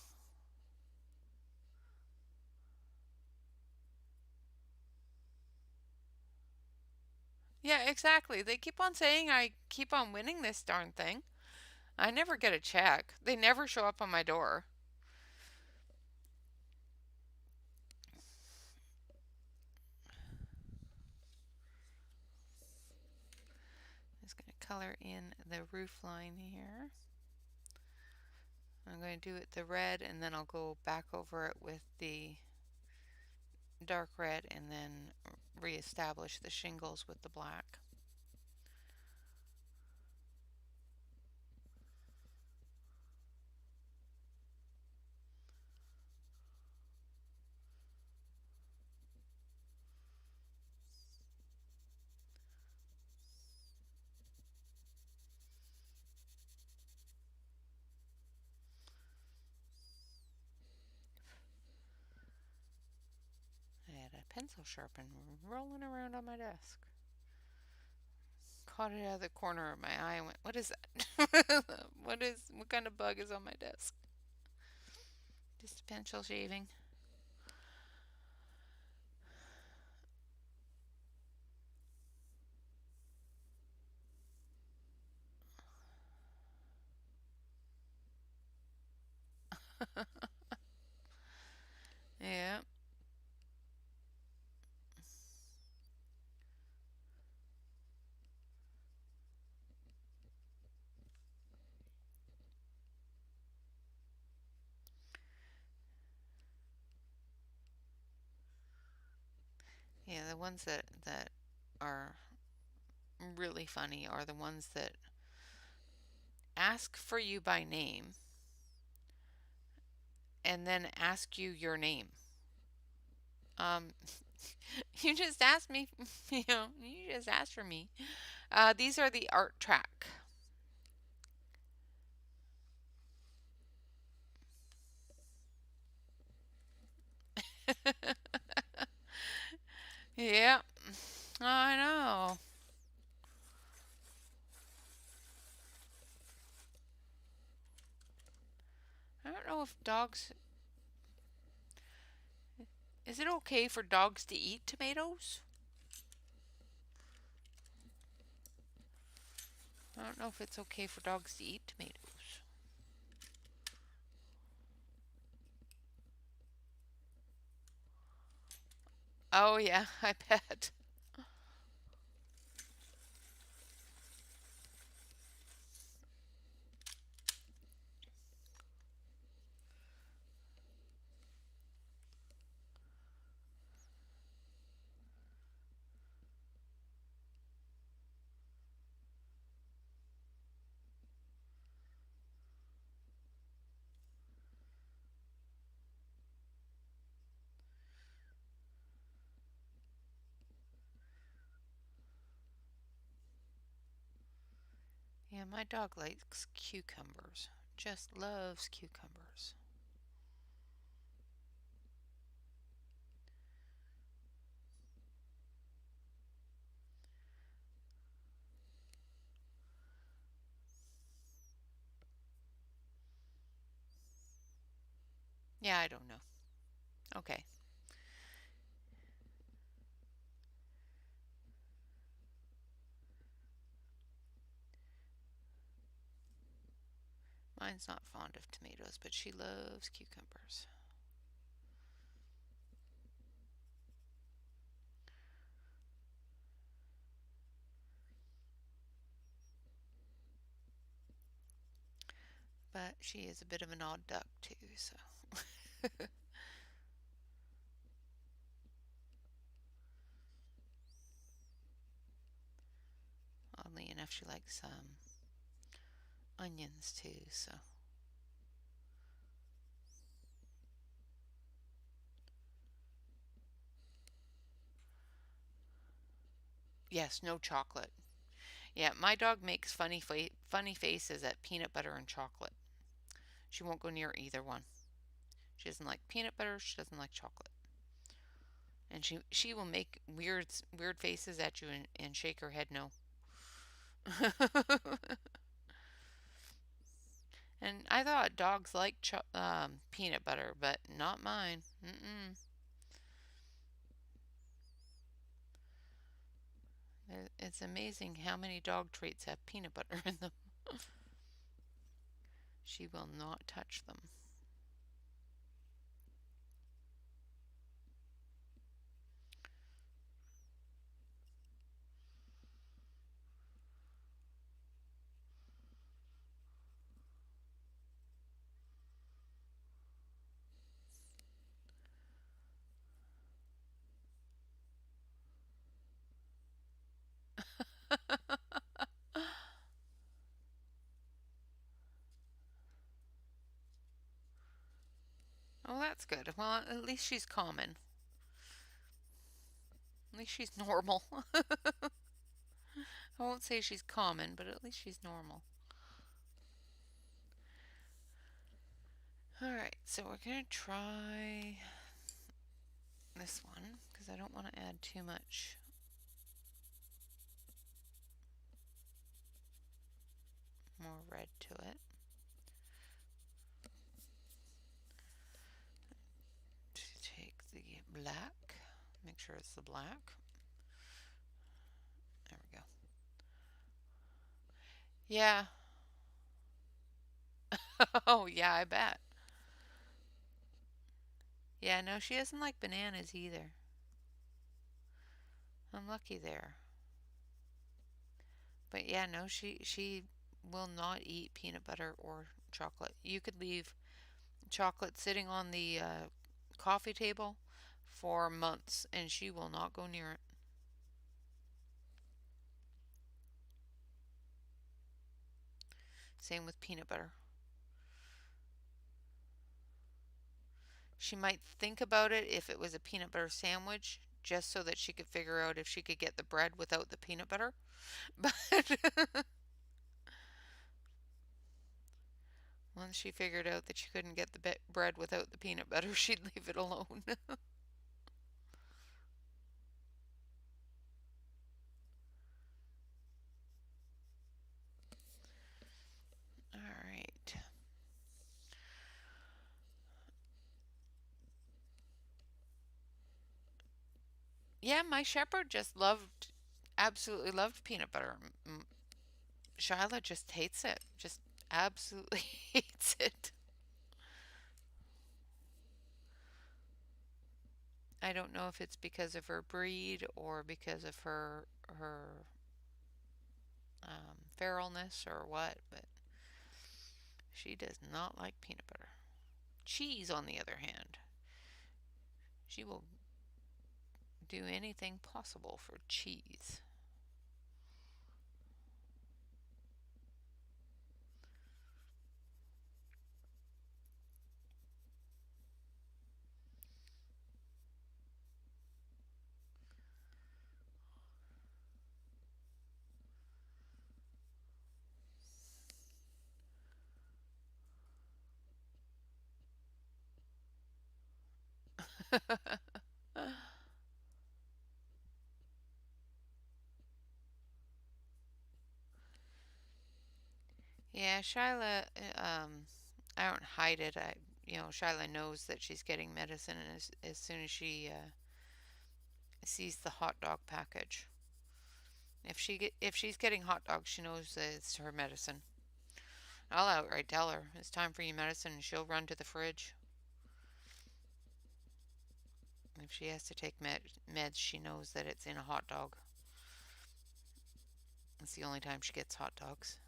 Yeah, exactly. They keep on saying I keep on winning this darn thing. I never get a check. They never show up on my door. I'm just going to color in the roof line here. I'm going to do it the red, and then I'll go back over it with the dark red and then reestablish the shingles with the black. I had a pencil sharpen rolling around on my desk. Caught it out of the corner of my eye and went, "What is that? What kind of bug is on my desk?" Just a pencil shaving. Yeah. Yeah, the ones that are really funny are the ones that ask for you by name and then ask you your name. Um, you just asked me, you just asked for me. These are the art track. Yeah, I know. I don't know if dogs. Is it okay for dogs to eat tomatoes? I don't know if it's okay for dogs to eat tomatoes. Oh, yeah, I bet. Yeah, my dog likes cucumbers. Just loves cucumbers. Yeah, I don't know. Okay. Mine's not fond of tomatoes, but she loves cucumbers. But she is a bit of an odd duck, too, so. Oddly enough, she likes onions, too, so. Yes, no chocolate. Yeah, my dog makes funny faces at peanut butter and chocolate. She won't go near either one. She doesn't like peanut butter. She doesn't like chocolate. And she will make weird faces at you and shake her head no. And I thought dogs like peanut butter, but not mine. Mm-mm. It's amazing how many dog treats have peanut butter in them. She will not touch them. Oh, that's good. Well, at least she's common. At least she's normal. I won't say she's common, but at least she's normal. All right, so we're going to try this one because I don't want to add too much more red to it. To take the black, make sure it's the black. There we go. Yeah. Oh, yeah, I bet. Yeah, no, she doesn't like bananas either. I'm lucky there. But yeah, no, she will not eat peanut butter or chocolate. You could leave chocolate sitting on the coffee table for months and she will not go near it. Same with peanut butter. She might think about it if it was a peanut butter sandwich, just so that she could figure out if she could get the bread without the peanut butter. But once she figured out that she couldn't get the bread without the peanut butter, she'd leave it alone. All right. Yeah, my shepherd just absolutely loved peanut butter. Shyla just hates it. Just absolutely hates it. I don't know if it's because of her breed or because of her feralness or what, but she does not like peanut butter. Cheese, on the other hand, she will do anything possible for cheese. Yeah, Shyla, I don't hide it. Shyla knows that she's getting medicine, and as soon as she sees the hot dog package, if she's getting hot dogs, she knows that it's her medicine. I'll outright tell her it's time for your medicine, and she'll run to the fridge. If she has to take meds, she knows that it's in a hot dog. It's the only time she gets hot dogs.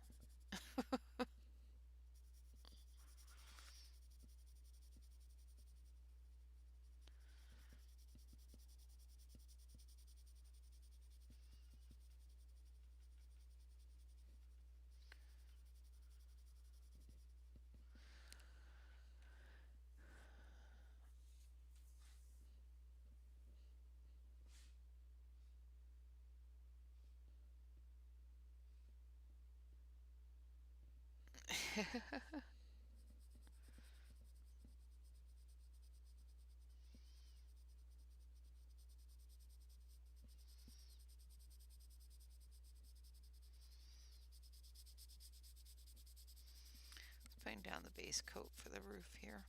Putting down the base coat for the roof here.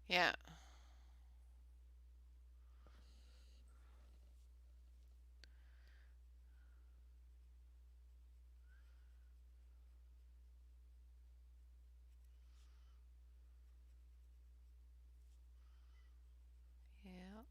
Yeah. Yeah.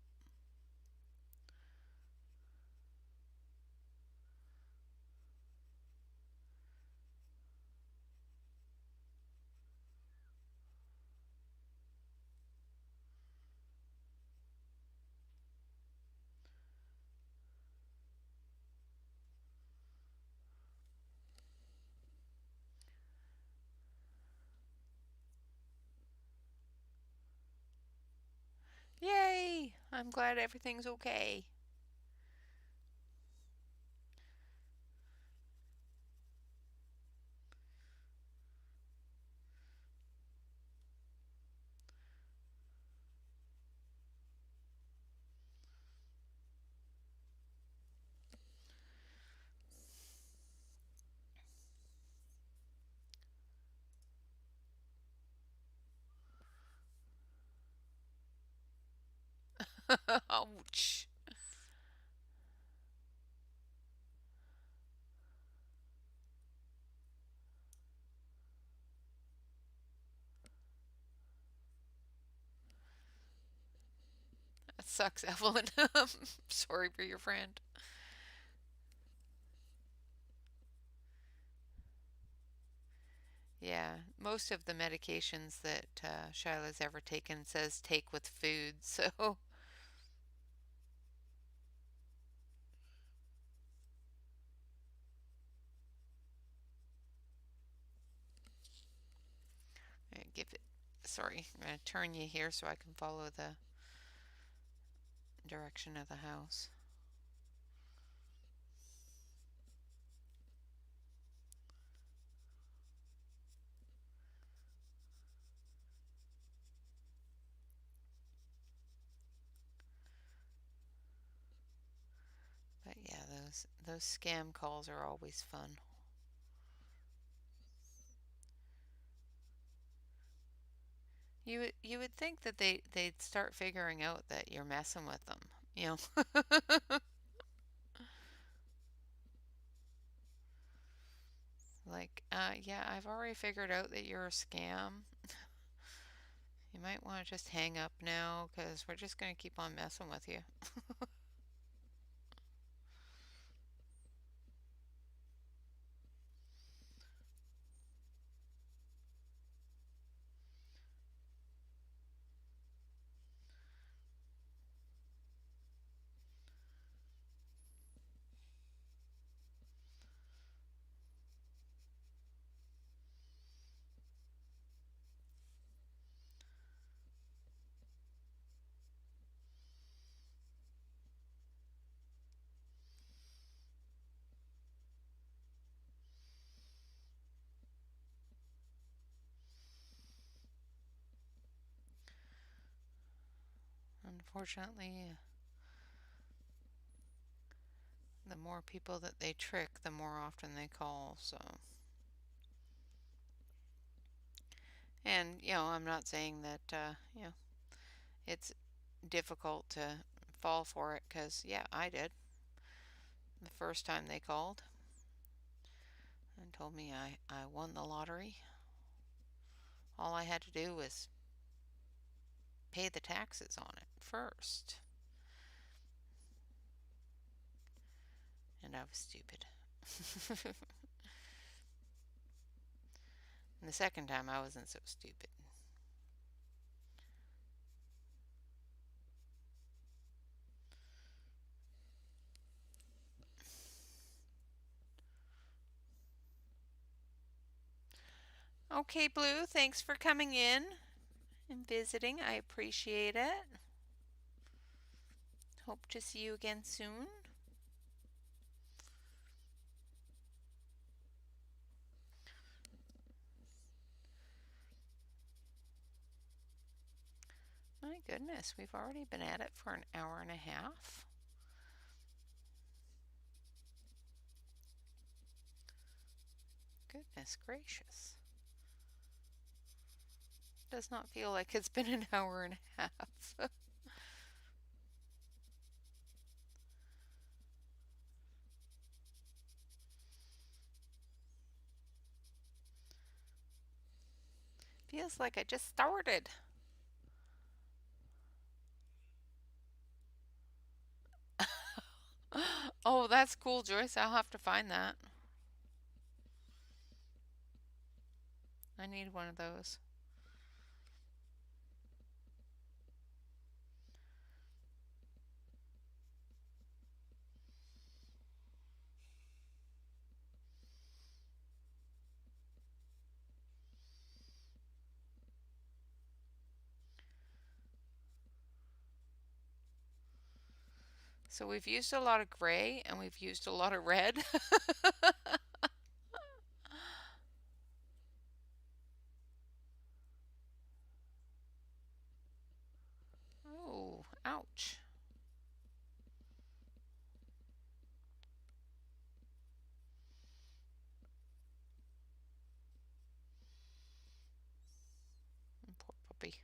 Yay! I'm glad everything's okay. Ouch. That sucks, Evelyn. I'm sorry for your friend. Yeah, most of the medications that Shyla's ever taken says take with food, so give it. Sorry, I'm going to turn you here so I can follow the direction of the house. But yeah, those scam calls are always fun. You would think that they'd start figuring out that you're messing with them, you know. Like, yeah, I've already figured out that you're a scam. You might want to just hang up now because we're just going to keep on messing with you. Unfortunately, the more people that they trick, the more often they call, so. And, I'm not saying that, it's difficult to fall for it because, yeah, I did the first time they called and told me I won the lottery. All I had to do was pay the taxes on it first. And I was stupid. And the second time I wasn't so stupid. Okay, Blue, thanks for coming in and visiting. I appreciate it. Hope to see you again soon. My goodness, we've already been at it for an hour and a half. Goodness gracious. Does not feel like it's been an hour and a half. Feels like I just started. Oh, that's cool, Joyce. I'll have to find that. I need one of those. So we've used a lot of gray and we've used a lot of red. Oh, ouch. Poor puppy.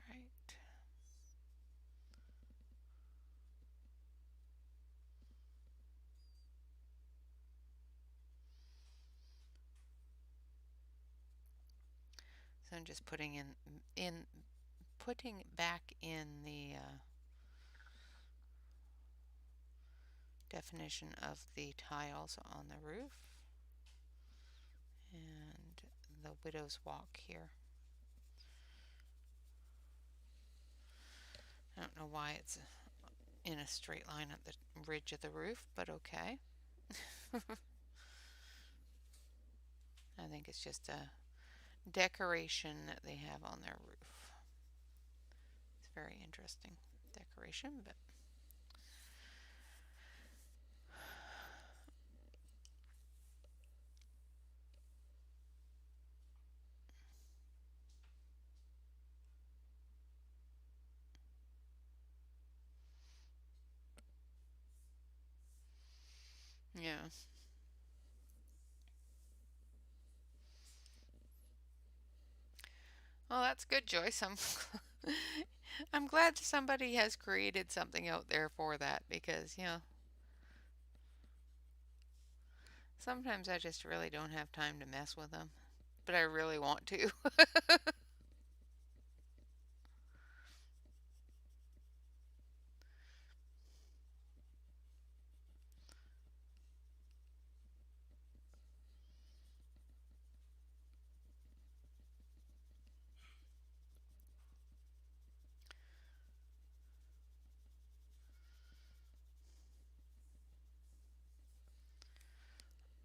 Right. So I'm just putting back in the definition of the tiles on the roof. And the widow's walk here. I don't know why it's in a straight line at the ridge of the roof, but okay. I think it's just a decoration that they have on their roof. It's very interesting decoration, but yeah. Well, that's good, Joyce. I'm glad somebody has created something out there for that because, sometimes I just really don't have time to mess with them, but I really want to.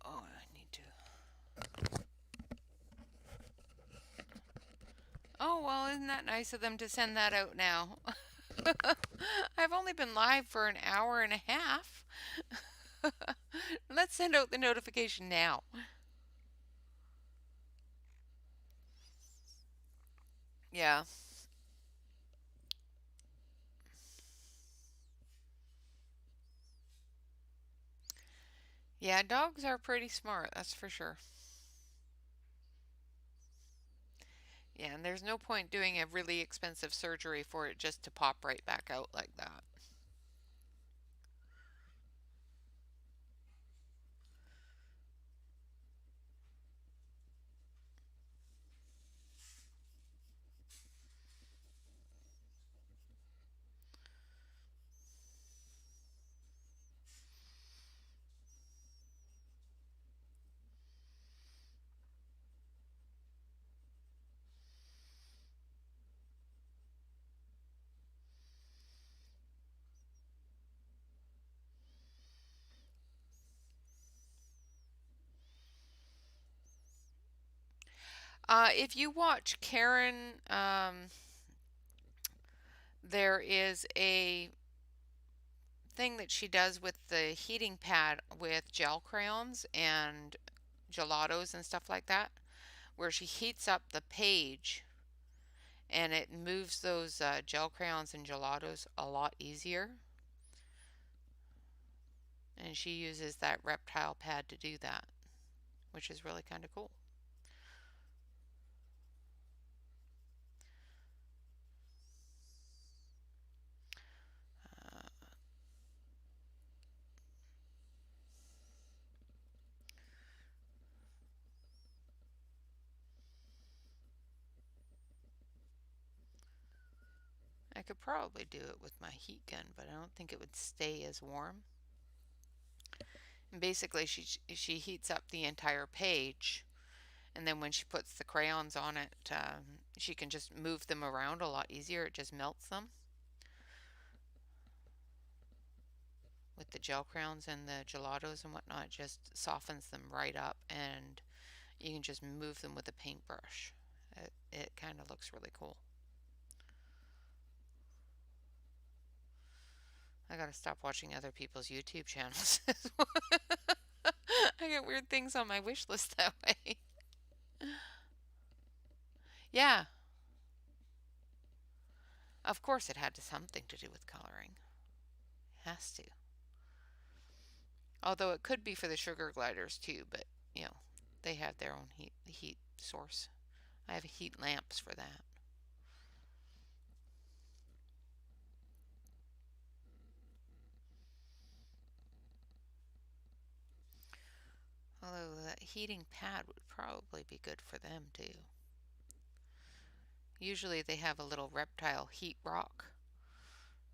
Oh, I need to. Oh, well, isn't that nice of them to send that out now? I've only been live for an hour and a half. Let's send out the notification now. Yeah. Yeah, dogs are pretty smart, that's for sure. Yeah, and there's no point doing a really expensive surgery for it just to pop right back out like that. If you watch Karen, there is a thing that she does with the heating pad with gel crayons and gelatos and stuff like that, where she heats up the page and it moves those gel crayons and gelatos a lot easier. And she uses that reptile pad to do that, which is really kind of cool. Uh, I could probably do it with my heat gun, but I don't think it would stay as warm. And basically, she heats up the entire page, and then when she puts the crayons on it, she can just move them around a lot easier. It just melts them with the gel crayons and the gelatos and whatnot. It just softens them right up, and you can just move them with a paintbrush. It kind of looks really cool. I gotta stop watching other people's YouTube channels. I get weird things on my wish list that way. Yeah, of course it had something to do with coloring. Has to. Although it could be for the sugar gliders too, but you know, they have their own heat source. I have heat lamps for that. Although that heating pad would probably be good for them too. Usually they have a little reptile heat rock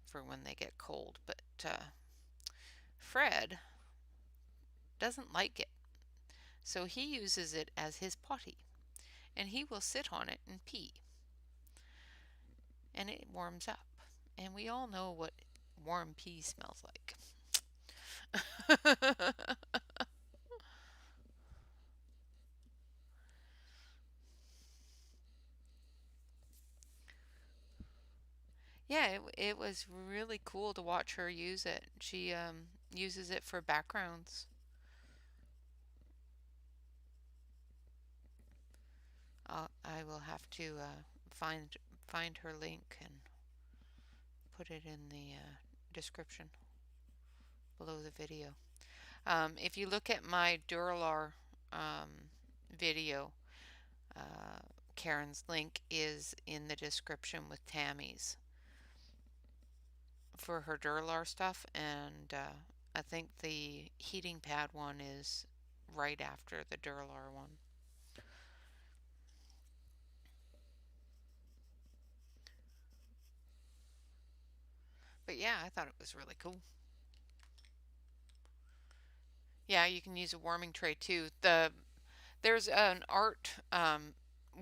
for when they get cold, but Fred doesn't like it. So he uses it as his potty. and he will sit on it and pee, and it warms up. And we all know what warm pee smells like. Yeah, it was really cool to watch her use it. She uses it for backgrounds. I will have to find her link and put it in the description below the video. If you look at my Duralar video, uh, Karen's link is in the description with Tammy's for her Duralar stuff, and I think the heating pad one is right after the Duralar one. But yeah, I thought it was really cool. Yeah, you can use a warming tray too. There's an art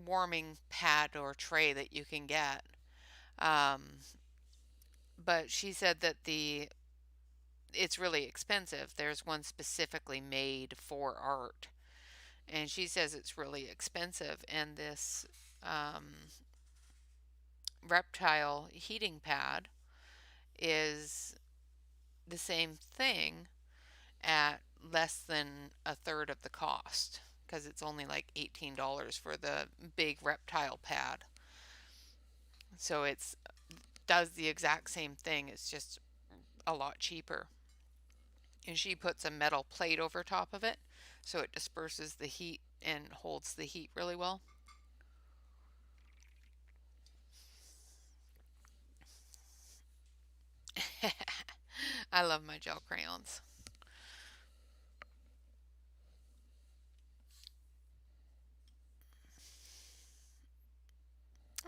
warming pad or tray that you can get. Um, but she said that it's really expensive. There's one specifically made for art, and she says it's really expensive. And this reptile heating pad is the same thing at less than a third of the cost because it's only like $18 for the big reptile pad. So it's does the exact same thing. It's just a lot cheaper. And she puts a metal plate over top of it so it disperses the heat and holds the heat really well. I love my gel crayons.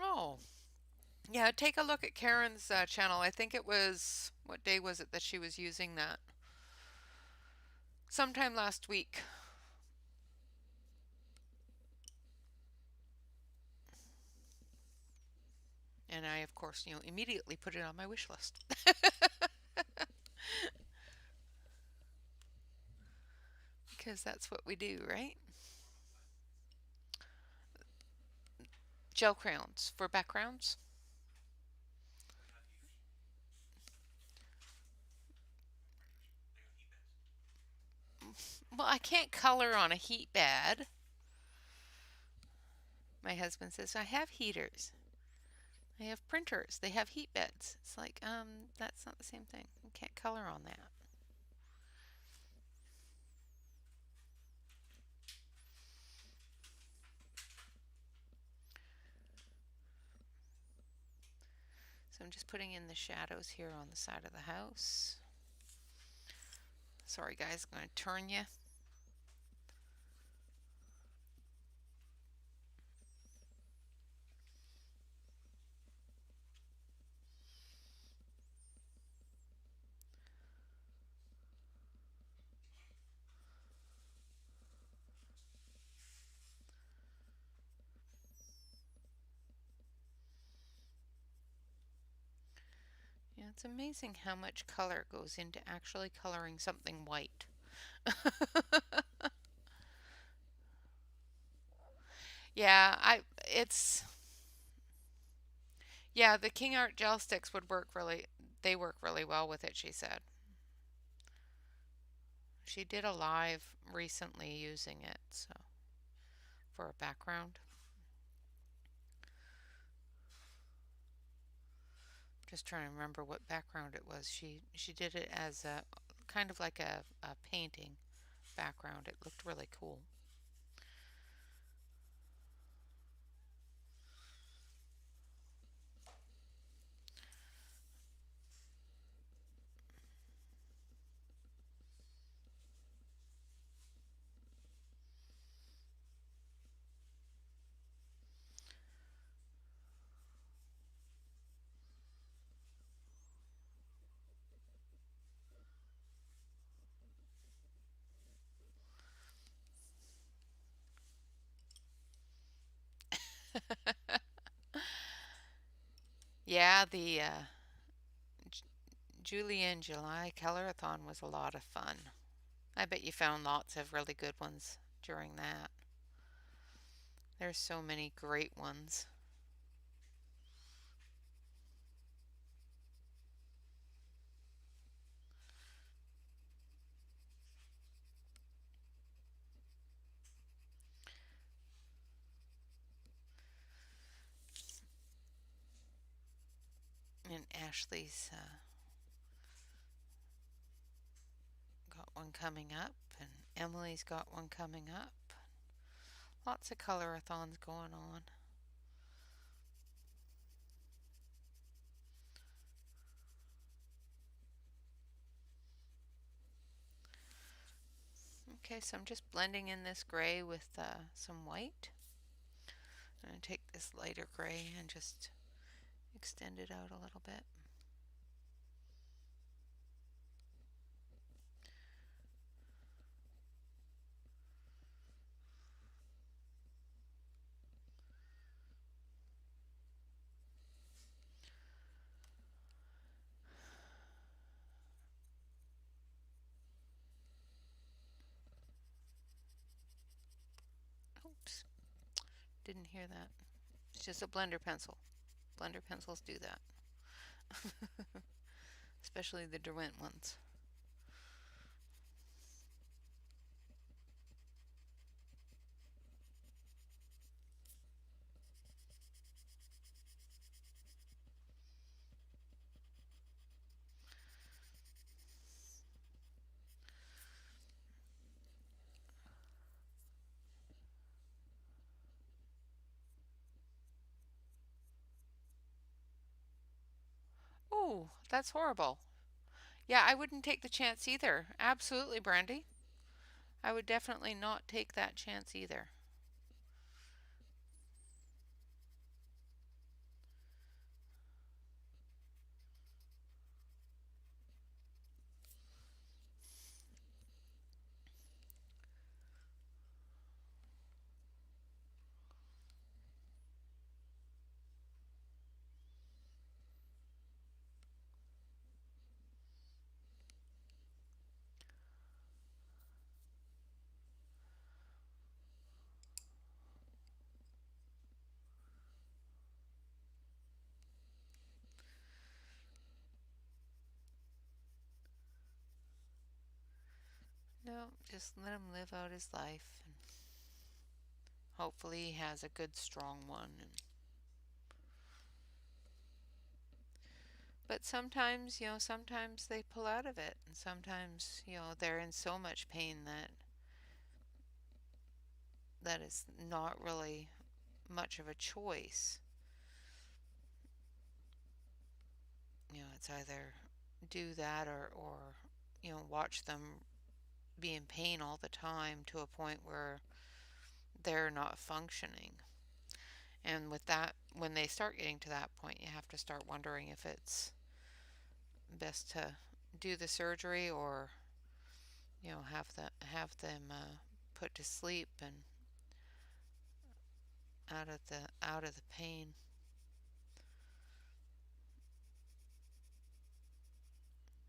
Oh, yeah, take a look at Karen's channel. I think it was, what day was it that she was using that? Sometime last week. And I, of course, immediately put it on my wish list. Because that's what we do, right? Gel crayons for backgrounds. Well, I can't color on a heat pad. My husband says, I have heaters. I have printers. They have heat beds. It's like, that's not the same thing. You can't color on that. So I'm just putting in the shadows here on the side of the house. Sorry guys, I'm going to turn you. Yeah, it's amazing how much color goes into actually coloring something white. Yeah, yeah, the King Art gel sticks would work they work really well with it, she said. She did a live recently using it, so for a background. Just trying to remember what background it was. She did it as a kind of like a painting background. It looked really cool. Yeah, the J- Julie and July Colorathon was a lot of fun. I bet you found lots of really good ones during that. There's so many great ones. And Ashley's got one coming up, and Emily's got one coming up. Lots of colorathons going on. Okay, so I'm just blending in this gray with some white. I'm going to take this lighter gray and just extend it out a little bit. Oops, didn't hear that. It's just a blender pencil. Blender pencils do that. Especially the Derwent ones. Oh, that's horrible. Yeah, I wouldn't take the chance either. Absolutely, Brandy. I would definitely not take that chance either. No, just let him live out his life, and hopefully he has a good, strong one. But sometimes, sometimes they pull out of it, and sometimes, they're in so much pain that is not really much of a choice. It's either do that or watch them be in pain all the time to a point where they're not functioning. And with that, when they start getting to that point, you have to start wondering if it's best to do the surgery or have them put to sleep and out of the pain.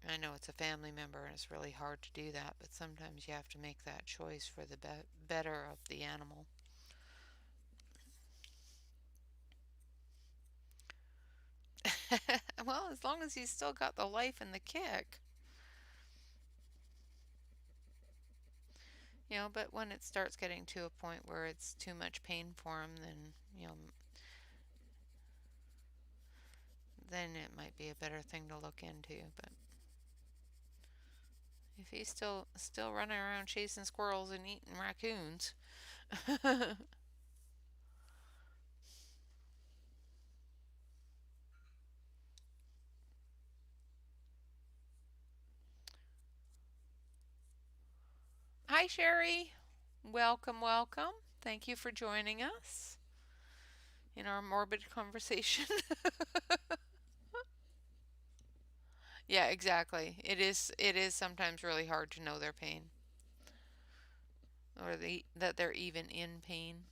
I know it's a family member and it's really hard to do that, but sometimes you have to make that choice for the better of the animal. Well, as long as he's still got the life and the kick. But when it starts getting to a point where it's too much pain for him, then it might be a better thing to look into. But if he's still running around chasing squirrels and eating raccoons. Hi, Sherry. Welcome, welcome. Thank you for joining us in our morbid conversation. Yeah, exactly. It is sometimes really hard to know their pain or that they're even in pain.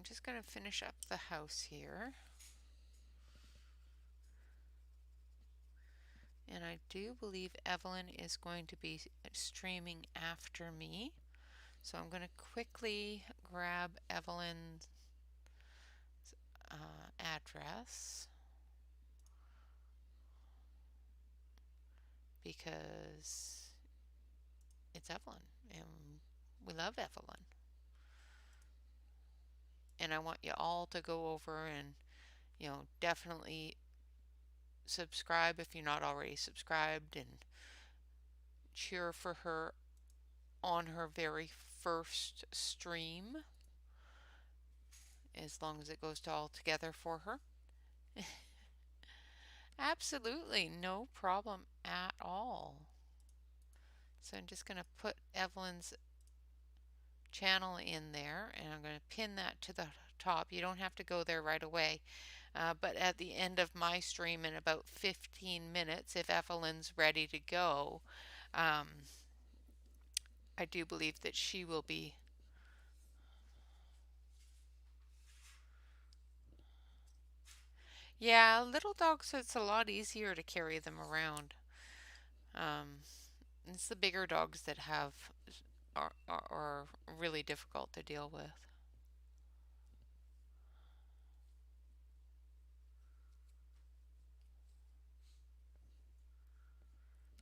I'm just going to finish up the house here. And I do believe Evelyn is going to be streaming after me. So I'm going to quickly grab Evelyn's address because it's Evelyn and we love Evelyn. And I want you all to go over and, definitely subscribe if you're not already subscribed and cheer for her on her very first stream, as long as it goes to all together for her. Absolutely, no problem at all. So I'm just going to put Evelyn's channel in there, and I'm going to pin that to the top. You don't have to go there right away, but at the end of my stream in about 15 minutes, if Evelyn's ready to go, I do believe that she will be. Yeah, little dogs, it's a lot easier to carry them around. It's the bigger dogs that are really difficult to deal with.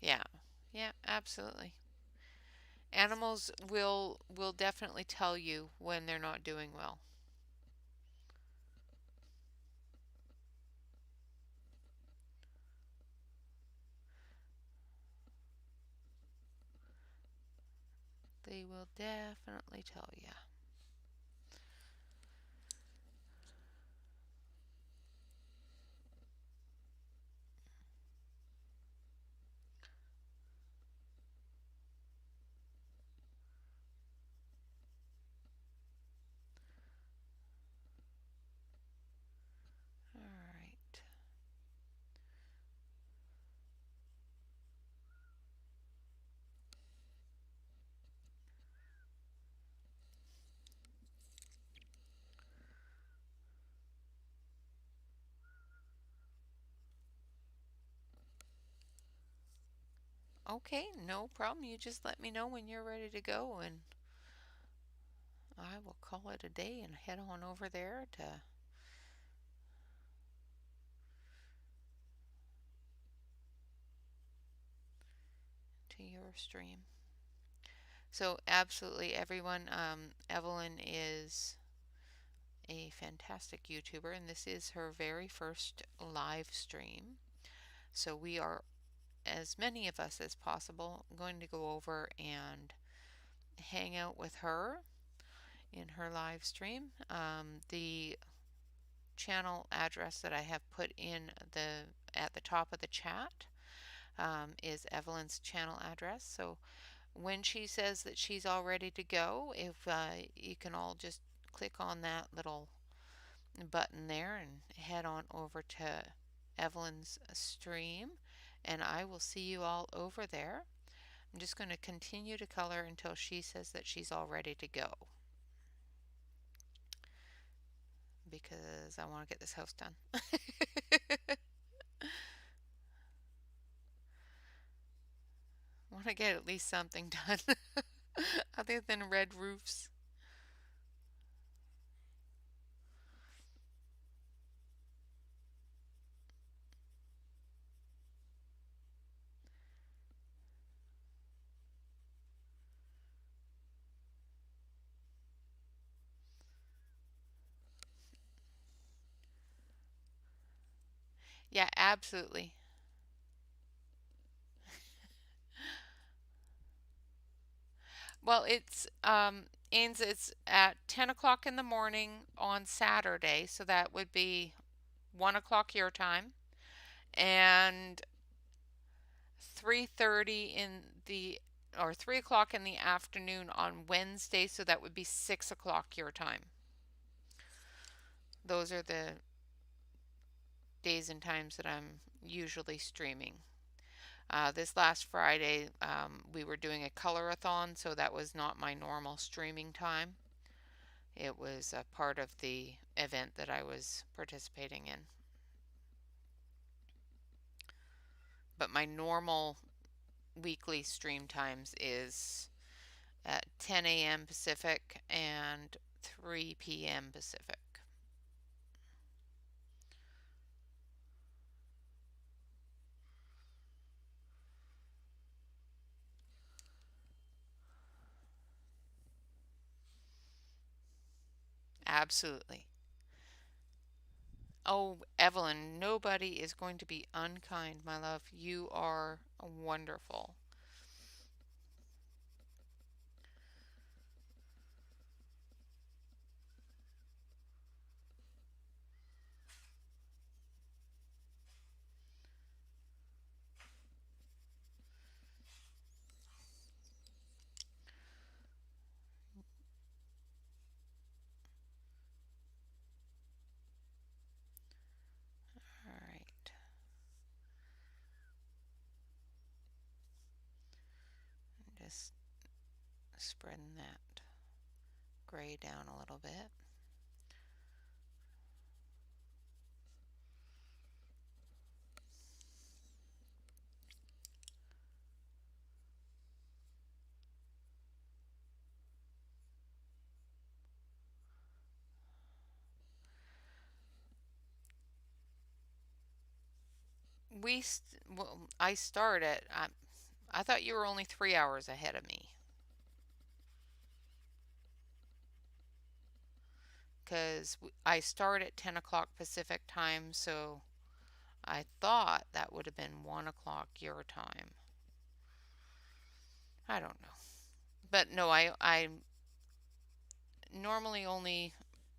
Yeah, yeah, absolutely. Animals will definitely tell you when they're not doing well. They will definitely tell you. All right. Okay, no problem. You just let me know when you're ready to go, and I will call it a day and head on over there to your stream. So absolutely everyone, Evelyn is a fantastic YouTuber, and this is her very first live stream. So we are, as many of us as possible, going to go over and hang out with her in her live stream. The channel address that I have put in at the top of the chat is Evelyn's channel address. So when she says that she's all ready to go, if you can all just click on that little button there and head on over to Evelyn's stream, and I will see you all over there. I'm just going to continue to color until she says that she's all ready to go, because I want to get this house done. I want to get at least something done other than red roofs. Yeah, absolutely. Well, it's at 10 o'clock in the morning on Saturday, so that would be 1 o'clock your time, and 3:30 in the or 3 o'clock in the afternoon on Wednesday, so that would be 6 o'clock your time. Those are the days and times that I'm usually streaming. This last Friday, we were doing a colorathon, so that was not my normal streaming time. It was a part of the event that I was participating in. But my normal weekly stream times is at 10 a.m. Pacific and 3 p.m. Pacific. Absolutely. Oh, Evelyn, nobody is going to be unkind, my love. You are wonderful. All right. Just spreading that gray down a little bit. Well, I started. I thought you were only 3 hours ahead of me because I start at 10 o'clock Pacific time, so I thought that would have been 1 o'clock your time. I don't know. But no, I normally only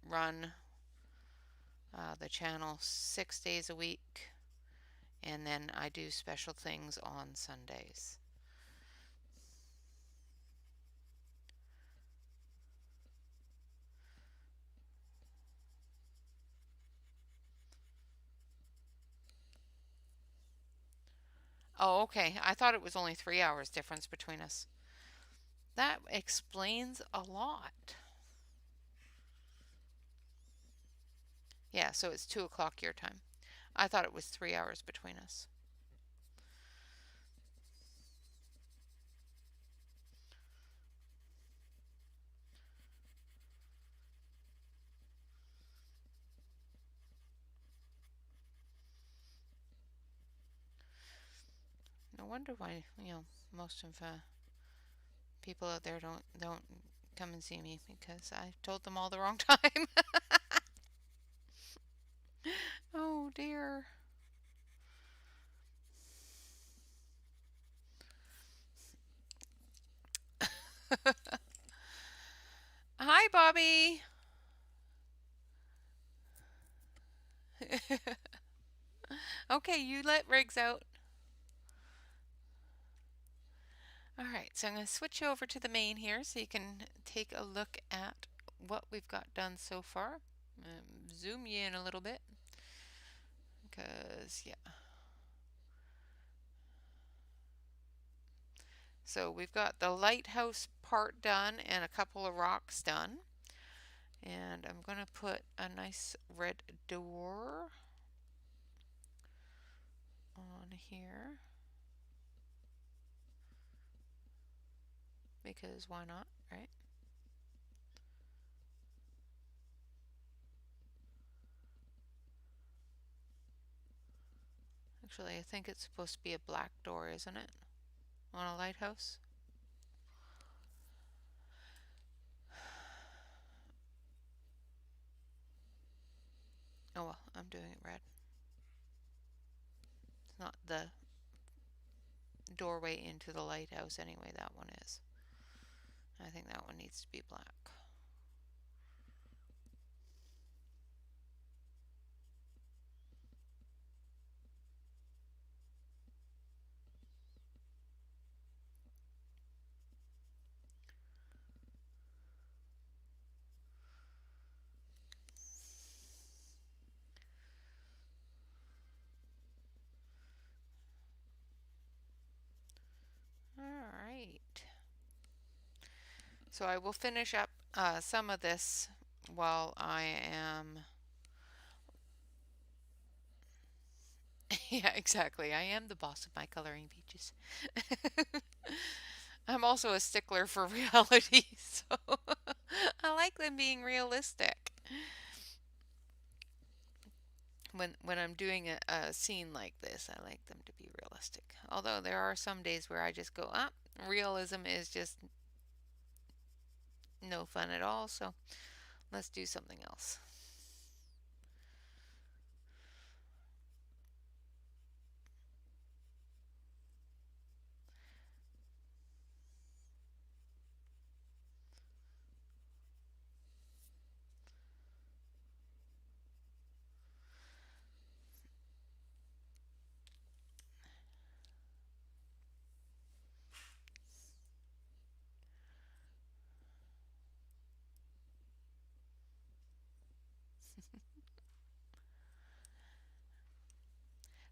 run the channel 6 days a week, and then I do special things on Sundays. Oh, okay. I thought it was only 3 hours difference between us. That explains a lot. Yeah, so it's 2 o'clock your time. I thought it was 3 hours between us. No wonder why, most of people out there don't come and see me because I told them all the wrong time. Oh dear. Hi, Bobby. Okay, you let Riggs out. All right, so I'm going to switch you over to the main here so you can take a look at what we've got done so far. Zoom you in a little bit because, yeah. So we've got the lighthouse part done and a couple of rocks done. And I'm going to put a nice red door on here because why not, right? Actually, I think it's supposed to be a black door, isn't it? On a lighthouse? Oh well, I'm doing it red. It's not the doorway into the lighthouse anyway, that one is. I think that one needs to be black. Alright. So I will finish up some of this while I am. Yeah, exactly. I am the boss of my coloring peaches. I'm also a stickler for reality, so I like them being realistic. When I'm doing a scene like this, I like them to be realistic. Although there are some days where I just go, realism is just no fun at all, so let's do something else.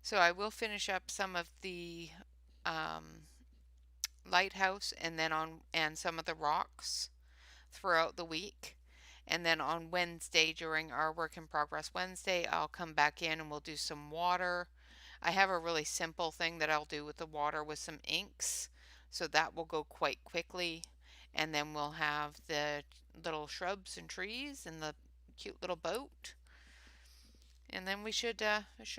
So I will finish up some of the um, lighthouse and some of the rocks throughout the week. And then on Wednesday, during our work in progress Wednesday, I'll come back in and we'll do some water. I have a really simple thing that I'll do with the water with some inks, so that will go quite quickly. And then we'll have the little shrubs and trees and the cute little boat. And then we should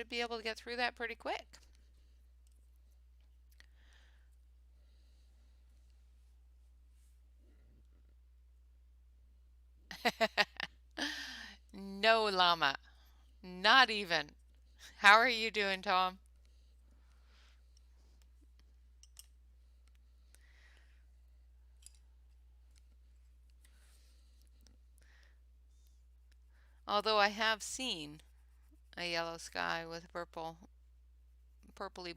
be able to get through that pretty quick. No llama, not even. How are you doing, Tom? Although I have seen a yellow sky with purpley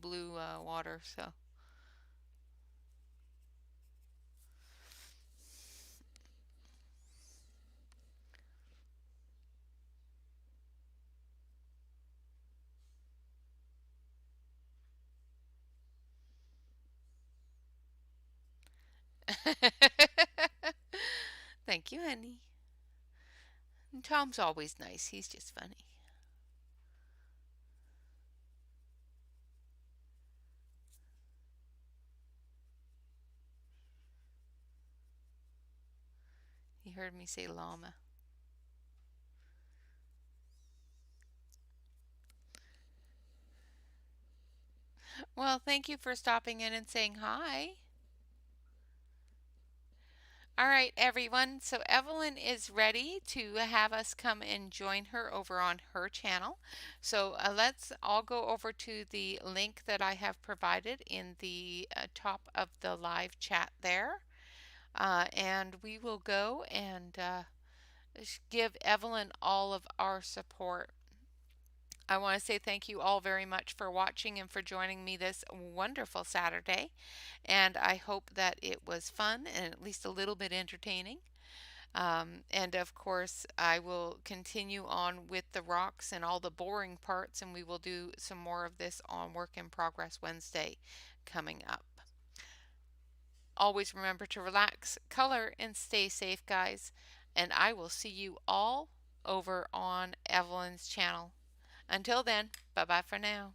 blue water, so. Thank you, honey. Tom's always nice. He's just funny. He heard me say llama. Well, thank you for stopping in and saying hi. All right, everyone. So Evelyn is ready to have us come and join her over on her channel. So let's all go over to the link that I have provided in the top of the live chat there. And we will go and give Evelyn all of our support. I want to say thank you all very much for watching and for joining me this wonderful Saturday. And I hope that it was fun and at least a little bit entertaining. And of course, I will continue on with the rocks and all the boring parts, and we will do some more of this on Work in Progress Wednesday coming up. Always remember to relax, color, and stay safe, guys. And I will see you all over on Evelyn's channel. Until then, bye bye for now.